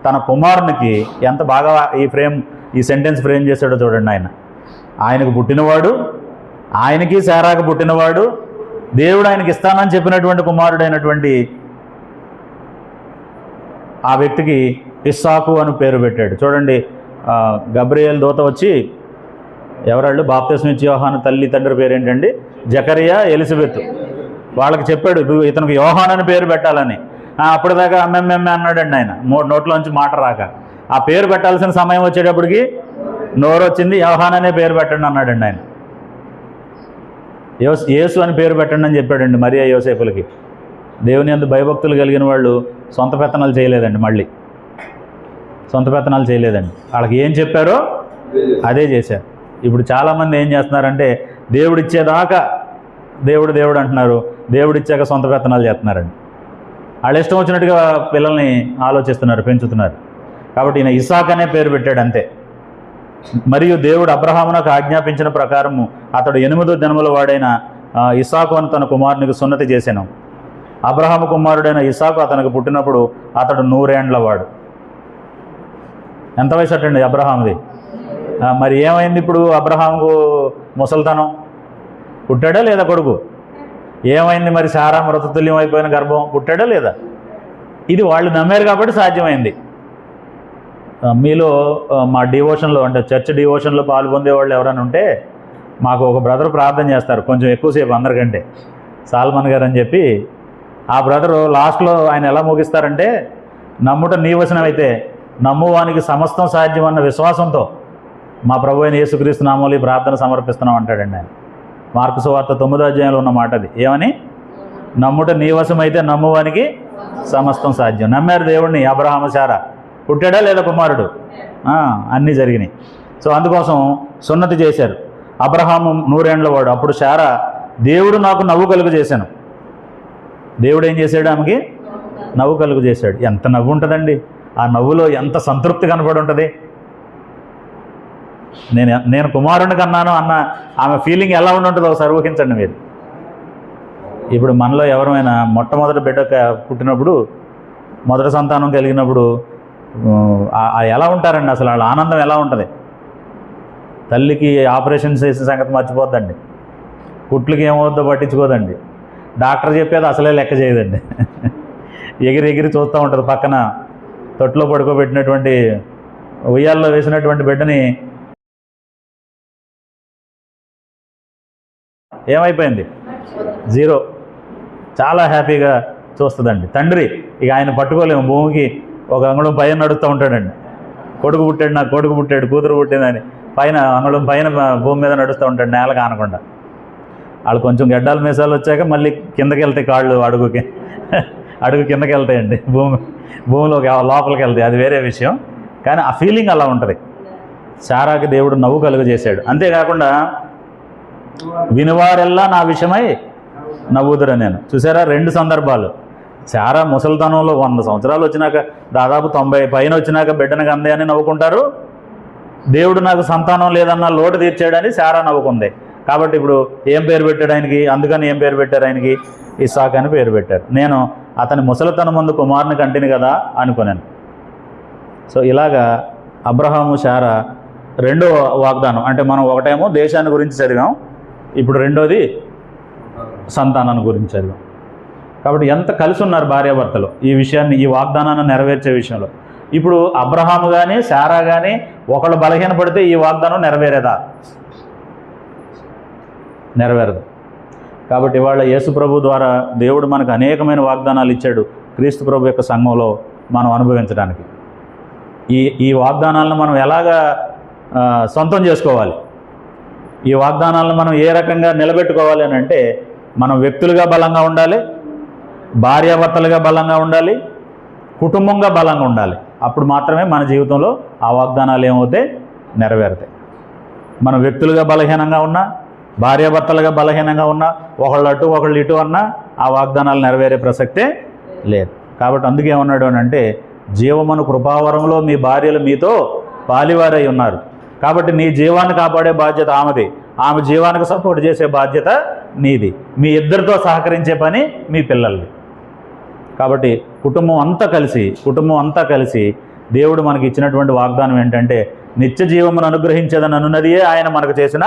తన కుమారునికి, ఎంత బాగా ఈ సెంటెన్స్ ఫ్రేమ్ చేశాడో చూడండి. ఆయనకు పుట్టినవాడు, ఆయనకి శారాకు పుట్టినవాడు, దేవుడు ఆయనకి ఇస్తానని చెప్పినటువంటి కుమారుడైనటువంటి ఆ వ్యక్తికి ఇస్సాకు అని పేరు పెట్టాడు. చూడండి, గబ్రియేల్ దూత వచ్చి, ఎవరాళ్ళు, బాప్తిస్మం ఇచ్చే యోహాను తల్లి తండ్రి పేరు ఏంటండి? జకరియా, ఎలిజబెత్. వాళ్ళకి చెప్పాడు ఇతనికి యోహాన్ అని పేరు పెట్టాలని. అప్పటిదాకా అమ్మెమ్మెమ్మె అన్నాడండి ఆయన, నోట్లోంచి మాట రాక. ఆ పేరు పెట్టాల్సిన సమయం వచ్చేటప్పటికి నోరు వచ్చింది, యోహాన్ అనే పేరు పెట్టండి అన్నాడండి ఆయన. యేసు అని పేరు పెట్టండి అని చెప్పాడండి మరియా యోసేపులకి. దేవుని యందు భయభక్తులు కలిగిన వాళ్ళు సొంత పెత్తనాలు చేయలేదండి. మళ్ళీ సొంత పెత్తనాలు చేయలేదండి. వాళ్ళకి ఏం చెప్పారో అదే చేశారు. ఇప్పుడు చాలామంది ఏం చేస్తున్నారంటే, దేవుడిచ్చేదాకా దేవుడు అంటున్నారు, దేవుడిచ్చాక సొంత పెత్తనాలు చేస్తున్నారండి. వాళ్ళు ఇష్టం వచ్చినట్టుగా పిల్లల్ని ఆలోచిస్తున్నారు, పెంచుతున్నారు. కాబట్టి ఈయన ఇస్సాక్ అనే పేరు పెట్టాడు అంతే. మరియు దేవుడు అబ్రహామునకు ఆజ్ఞాపించిన ప్రకారము అతడు 8వ దినముల వాడైన ఇస్సాకు అని తన కుమారునికి సున్నతి చేశాను. అబ్రహాము కుమారుడైన ఇస్సాకు అతనికి పుట్టినప్పుడు అతడు 100 ఏండ్ల వాడు. ఎంత వయసు అట్టండి అబ్రహాముది? మరి ఏమైంది ఇప్పుడు అబ్రహాముకు? ముసలితనం. పుట్టాడా లేదా కొడుకు? ఏమైంది మరి? శారా మృతతుల్యం అయిపోయిన గర్భం. పుట్టాడా లేదా? ఇది వాళ్ళు నమ్మారు కాబట్టి సాధ్యమైంది. మీలో మా డివోషన్లో, అంటే చర్చ్ డివోషన్లో పాల్పొందే వాళ్ళు ఎవరైనా ఉంటే, మాకు ఒక బ్రదర్ ప్రార్థన చేస్తారు కొంచెం ఎక్కువసేపు అందరికంటే, సాల్మన్ గారు అని చెప్పి. ఆ బ్రదరు లాస్ట్లో ఆయన ఎలా ముగిస్తారంటే, నమ్ముట నీ వచనమైతే నమ్మువానికి సమస్తం సాధ్యం అన్న విశ్వాసంతో మా ప్రభు అయిన యేసుక్రీస్తు నామములో ఈ ప్రార్థన సమర్పిస్తున్నాం అంటాడండి ఆయన. మార్కు సువార్త 9వ అధ్యాయంలో ఉన్న మాట అది. ఏమని? నమ్ముట నీ వశమైతే నమ్మువానికి సమస్తం సాధ్యం. నమ్మారు దేవుడిని అబ్రహాము, శారా. పుట్టాడా లేదా కుమారుడు? అన్నీ జరిగినాయి. సో అందుకోసం సున్నతి చేశారు. అబ్రహాము 100 ఏండ్ల వాడు. అప్పుడు శారా, దేవుడు నాకు నవ్వు కలుగు చేశాను. దేవుడు ఏం చేశాడు? ఆమెకి నవ్వు కలుగు చేశాడు. ఎంత నవ్వు ఉంటుందండి! ఆ నవ్వులో ఎంత సంతృప్తి కనపడి ఉంటుంది. నేను కుమారుని కన్నాను అన్న ఆమె ఫీలింగ్ ఎలా ఉంటుందో ఒకసారి ఊహించండి మీరు. ఇప్పుడు మనలో ఎవరైనా మొట్టమొదటి బిడ్డ పుట్టినప్పుడు, మొదటి సంతానం కలిగినప్పుడు ఎలా ఉంటారండి? అసలు వాళ్ళ ఆనందం ఎలా ఉంటుంది? తల్లికి ఆపరేషన్ చేసిన సంగతి మర్చిపోద్దండి, కుట్లకి ఏమవుద్దో పట్టించుకోదండి, డాక్టర్ చెప్పేది అసలే లెక్క చేయదండి. ఎగిరి ఎగిరి చూస్తూ ఉంటుంది. పక్కన తొట్టులో పడుకోబెట్టినటువంటి ఉయ్యాల్లో వేసినటువంటి బిడ్డని ఏమైపోయింది, జీరో. చాలా హ్యాపీగా చూస్తుందండి. తండ్రి ఇక ఆయన పట్టుకోలేము, భూమికి ఒక అంగుళం పైన నడుస్తూ ఉంటాడండి. కొడుకు పుట్టాడు, నాకు కొడుకు పుట్టాడు, కూతురు పుట్టిందని పైన అంగుళం పైన భూమి మీద నడుస్తూ ఉంటాడు, నేల కానకుండా. వాళ్ళు కొంచెం గడ్డాలు మీసాలు వచ్చాక మళ్ళీ కిందకి వెళ్తాయి, కాళ్ళు అడుగు కిందకి వెళ్తాయండి, భూమిలోకి లోపలికి వెళ్తాయి, అది వేరే విషయం. కానీ ఆ ఫీలింగ్ అలా ఉంటుంది. శారాకి దేవుడు నవ్వు కలుగజేశాడు. అంతేకాకుండా వినివారెల్లా నా విషయమై నవ్వుదురా నేను. చూసారా, 2 సందర్భాలు. శారా ముసలితనంలో 100 సంవత్సరాలు వచ్చినాక, దాదాపు 90 పైన వచ్చినాక బిడ్డను కందే అని నవ్వుకుంటారు. దేవుడు నాకు సంతానం లేదన్న లోటు తీర్చాడని శారా నవ్వుకుంది. కాబట్టి ఇప్పుడు ఏం పేరు పెట్టాడు ఆయనకి? అందుకని ఏం పేరు పెట్టారు ఆయనకి? ఇస్సాకు అని పేరు పెట్టారు. నేను అతని ముసలితనం ముందు కుమారుని కంటిని కదా అనుకున్నాను. సో ఇలాగా అబ్రహాము శారా రెండో వాగ్దానం. అంటే మనం ఒకటేమో దేశాన్ని గురించి చదివాం, ఇప్పుడు రెండోది సంతానాన్ని గురించి చదివాం. కాబట్టి ఎంత కలిసి ఉన్నారు భార్యాభర్తలు ఈ విషయాన్ని, ఈ వాగ్దానాన్ని నెరవేర్చే విషయంలో. ఇప్పుడు అబ్రహాము కానీ శారా కానీ ఒకళ్ళు బలహీనపడితే ఈ వాగ్దానం నెరవేరేదా? నెరవేరదు. కాబట్టి ఇవాళ యేసు ప్రభు ద్వారా దేవుడు మనకు అనేకమైన వాగ్దానాలు ఇచ్చాడు, క్రీస్తు ప్రభు యొక్క సంఘంలో మనం అనుభవించడానికి. ఈ వాగ్దానాలను మనం ఎలాగా సొంతం చేసుకోవాలి, ఈ వాగ్దానాలను మనం ఏ రకంగా నిలబెట్టుకోవాలి అని అంటే, మనం వ్యక్తులుగా బలంగా ఉండాలి, భార్యాభర్తలుగా బలంగా ఉండాలి, కుటుంబంగా బలంగా ఉండాలి. అప్పుడు మాత్రమే మన జీవితంలో ఆ వాగ్దానాలు ఏమవుతాయి, నెరవేరుతాయి. మనం వ్యక్తులుగా బలహీనంగా ఉన్నా, భార్యాభర్తలుగా బలహీనంగా ఉన్నా, ఒకళ్ళు అటు ఒకళ్ళు ఇటు అన్నా ఆ వాగ్దానాలు నెరవేరే ప్రసక్తే లేదు. కాబట్టి అందుకే ఏమన్నాడు అని అంటే, జీవమును కృపావరంలో మీ భార్యలు మీతో పాలివారై ఉన్నారు, కాబట్టి నీ జీవాన్ని కాపాడే బాధ్యత ఆమెది, ఆమె జీవానికి సపోర్ట్ చేసే బాధ్యత నీది, మీ ఇద్దరితో సహకరించే పని మీ పిల్లలది. కాబట్టి కుటుంబం అంతా కలిసి దేవుడు మనకి ఇచ్చినటువంటి వాగ్దానం ఏంటంటే, నిత్య జీవమును అనుగ్రహించేదని అనున్నదియే ఆయన మనకు చేసిన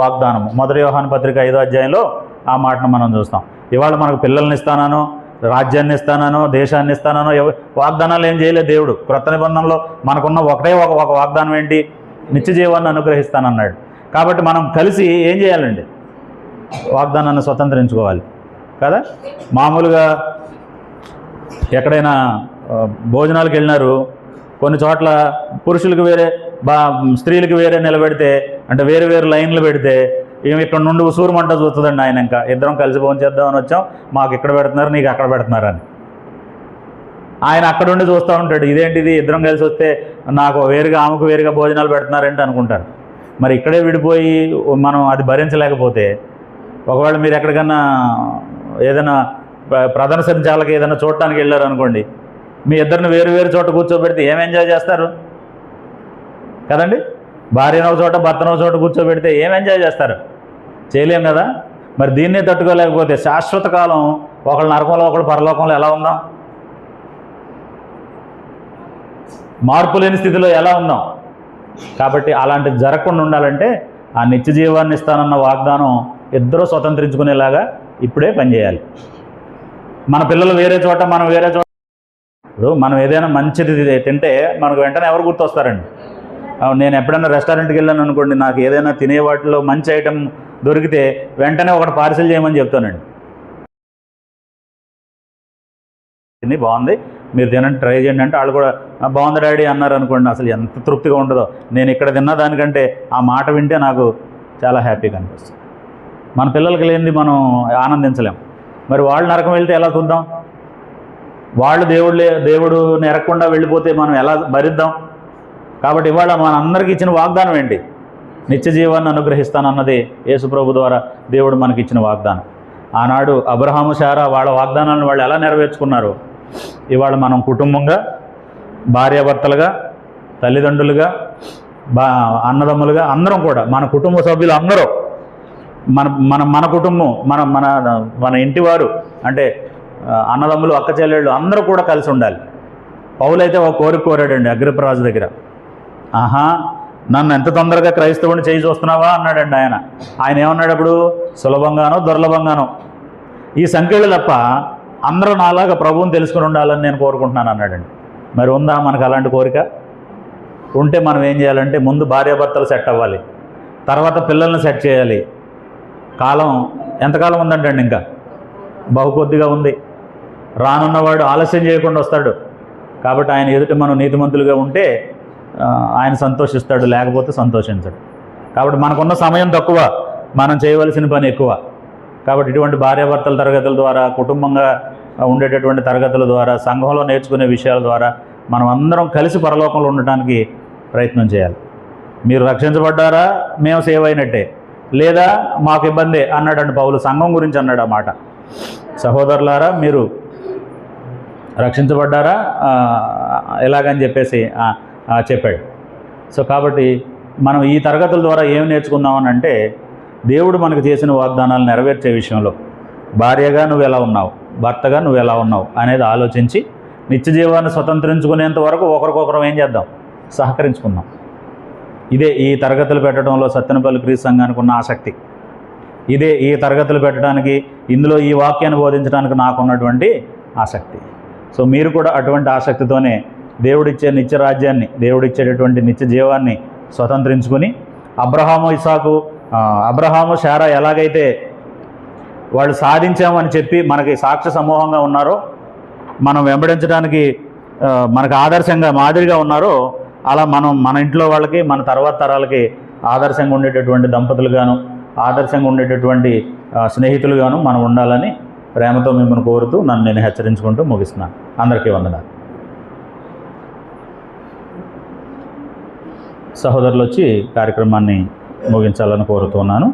వాగ్దానము. 1 యోహాను పత్రిక 5వ అధ్యాయంలో ఆ మాటను మనం చూస్తాం. ఇవాళ మనకు పిల్లల్ని ఇస్తానో, రాజ్యాన్ని ఇస్తానో, దేశాన్ని ఇస్తానో వాగ్దానాలు ఏం చేయలేదు దేవుడు. క్రొత్త నిబంధనలో మనకున్న ఒక వాగ్దానం ఏంటి? నిత్య జీవాన్ని అనుగ్రహిస్తానన్నాడు. కాబట్టి మనం కలిసి ఏం చేయాలండి? వాగ్దానాన్ని స్వతంత్రించుకోవాలి కదా. మామూలుగా ఎక్కడైనా భోజనాలకు వెళ్ళినారు, కొన్ని చోట్ల పురుషులకు వేరే స్త్రీలకు వేరే నిలబెడితే, అంటే వేరు వేరు లైన్లు పెడితే, ఏమి ఇక్కడ నుండి ఉసూరుమంట చూస్తుందండి ఆయన. ఇంకా ఇద్దరం కలిసి భోజనం చేద్దామని వచ్చాం, మాకు ఇక్కడ పెడుతున్నారు, నీకు అక్కడ పెడుతున్నారని. ఆయన అక్కడ ఉండి చూస్తూ ఉంటాడు, ఇదేంటిది ఇద్దరం కలిసి వస్తే నాకు వేరుగా ఆమెకు వేరుగా భోజనాలు పెడుతున్నారంటే అనుకుంటారు. మరి ఇక్కడే విడిపోయి మనం అది భరించలేకపోతే, ఒకవేళ మీరు ఎక్కడికన్నా ఏదైనా ప్రదర్శనశాలకి ఏదైనా చూడటానికి వెళ్ళారు అనుకోండి, మీ ఇద్దరిని వేరు వేరు చోట కూర్చోబెడితే ఏం ఎంజాయ్ చేస్తారు కదండి. భార్యను ఒక చోట, భర్తను ఒక చోట కూర్చోబెడితే ఏం ఎంజాయ్ చేస్తారు? చేయలేం కదా. మరి దీన్నే తట్టుకోలేకపోతే శాశ్వత కాలం ఒకళ్ళు నరకంలో ఒకళ్ళు పరలోకంలో ఎలా ఉందాం? మార్పు లేని స్థితిలో ఎలా ఉందాం? కాబట్టి అలాంటిది జరగకుండా ఉండాలంటే ఆ నిత్య జీవాన్ని ఇస్తానన్న వాగ్దానం ఇద్దరూ స్వతంత్రించుకునేలాగా ఇప్పుడే పనిచేయాలి. మన పిల్లలు వేరే చోట, మనం వేరే చోట. ఇప్పుడు మనం ఏదైనా మంచిది తింటే మనకు వెంటనే ఎవరు గుర్తొస్తారండి? నేను ఎప్పుడైనా రెస్టారెంట్కి వెళ్ళాను అనుకోండి, నాకు ఏదైనా తినే వాటిలో మంచి ఐటెం దొరికితే వెంటనే ఒకటి పార్సిల్ చేయమని చెప్తానండి. తిని బాగుంది, మీరు తినండి, ట్రై చేయండి అంటే వాళ్ళు కూడా బాగుంది డాడీ అన్నారు అనుకోండి, అసలు ఎంత తృప్తిగా ఉంటుందో. నేను ఇక్కడ తిన్న దానికంటే ఆ మాట వింటే నాకు చాలా హ్యాపీగా అనిపిస్తుంది. మన పిల్లలకి లేనిది మనం ఆనందించలేం. మరి వాళ్ళు నరకం వెళ్తే ఎలా చూద్దాం? వాళ్ళు దేవుడు నెరగకుండా వెళ్ళిపోతే మనం ఎలా భరిద్దాం? కాబట్టి ఇవాళ మనందరికీ ఇచ్చిన వాగ్దానం ఏంటి? నిత్య జీవాన్ని అనుగ్రహిస్తానన్నది యేసుప్రభు ద్వారా దేవుడు మనకి ఇచ్చిన వాగ్దానం. ఆనాడు అబ్రహాము శారా వాళ్ళ వాగ్దానాలను వాళ్ళు ఎలా నెరవేర్చుకున్నారు, ఇవాళ మనం కుటుంబంగా, భార్యాభర్తలుగా, తల్లిదండ్రులుగా, అన్నదమ్ములుగా అందరం కూడా, మన కుటుంబ సభ్యులు అందరూ, మన కుటుంబం, మన ఇంటివారు, అంటే అన్నదమ్ములు, అక్క చెల్లెళ్ళు అందరూ కూడా కలిసి ఉండాలి. పౌలైతే ఒక కోరిక కోరాడండి అగ్రిప్పరాజు దగ్గర. నన్ను ఎంత తొందరగా క్రైస్తవుని చేయి చూస్తున్నావా అన్నాడండి ఆయన. ఆయన ఏమన్నాడు అప్పుడు? సులభంగానో దుర్లభంగానో ఈ సంఖ్యలు తప్ప అందరూ నాలాగా ప్రభువుని తెలుసుకుని ఉండాలని నేను కోరుకుంటున్నాను అన్నాడండి. మరి ఉందా మనకు అలాంటి కోరిక? ఉంటే మనం ఏం చేయాలంటే ముందు భార్యాభర్తలు సెట్ అవ్వాలి, తర్వాత పిల్లల్ని సెట్ చేయాలి. కాలం ఎంతకాలం ఉందంటే ఇంకా బహు కొద్దిగా ఉంది. రానున్నవాడు ఆలస్యం చేయకుండా వస్తాడు. కాబట్టి ఆయన ఎదుట మనం నీతిమంతులుగా ఉంటే ఆయన సంతోషిస్తాడు, లేకపోతే సంతోషించడు. కాబట్టి మనకున్న సమయం తక్కువ, మనం చేయవలసిన పని ఎక్కువ. కాబట్టి ఇటువంటి భార్యాభర్తల తరగతుల ద్వారా, కుటుంబంగా ఉండేటటువంటి తరగతుల ద్వారా, సంఘంలో నేర్చుకునే విషయాల ద్వారా మనం అందరం కలిసి పరలోకంలో ఉండటానికి ప్రయత్నం చేయాలి. మీరు రక్షించబడ్డారా? మేము సేవ్ అయినట్టే, లేదా మాకు ఇబ్బందే అన్నాడండి పౌలు. సంఘం గురించి అన్నాడు ఆ మాట. సహోదరులారా మీరు రక్షించబడ్డారా ఎలాగని చెప్పేసి చెప్పాడు. సో కాబట్టి మనం ఈ తరగతుల ద్వారా ఏం నేర్చుకుందామని అంటే, దేవుడు మనకు చేసిన వాగ్దానాలు నెరవేర్చే విషయంలో భార్యగా నువ్వు ఎలా ఉన్నావు, భర్తగా నువ్వు ఎలా ఉన్నావు అనేది ఆలోచించి నిత్య జీవాన్ని స్వతంత్రించుకునేంత వరకు ఒకరికొకరం ఏం చేద్దాం? సహకరించుకుందాం. ఇదే ఈ తరగతులు పెట్టడంలో సత్తెనపల్లి క్రీస్తు సంఘానికి ఉన్న ఆసక్తి. ఇదే ఈ తరగతులు పెట్టడానికి, ఇందులో ఈ వాక్యాన్ని బోధించడానికి నాకున్నటువంటి ఆసక్తి. సో మీరు కూడా అటువంటి ఆసక్తితోనే దేవుడిచ్చే నిత్య రాజ్యాన్ని, దేవుడిచ్చేటటువంటి నిత్య జీవాన్ని స్వతంత్రించుకుని అబ్రహాము శారా ఎలాగైతే వాళ్ళు సాధించామని చెప్పి మనకి సాక్ష్య సమూహంగా ఉన్నారో, మనం వెంబడించడానికి మనకు ఆదర్శంగా మాదిరిగా ఉన్నారో, అలా మనం మన ఇంట్లో వాళ్ళకి, మన తర్వాత తరాలకి ఆదర్శంగా ఉండేటటువంటి దంపతులుగాను, ఆదర్శంగా ఉండేటటువంటి స్నేహితులుగాను మనం ఉండాలని ప్రేమతో మిమ్మల్ని కోరుతూ నన్ను నేను హెచ్చరించుకుంటూ ముగిస్తున్నాను. అందరికీ వందనాలు. సహోదరులు వచ్చి కార్యక్రమాన్ని ముగించాలని కోరుతున్నాను.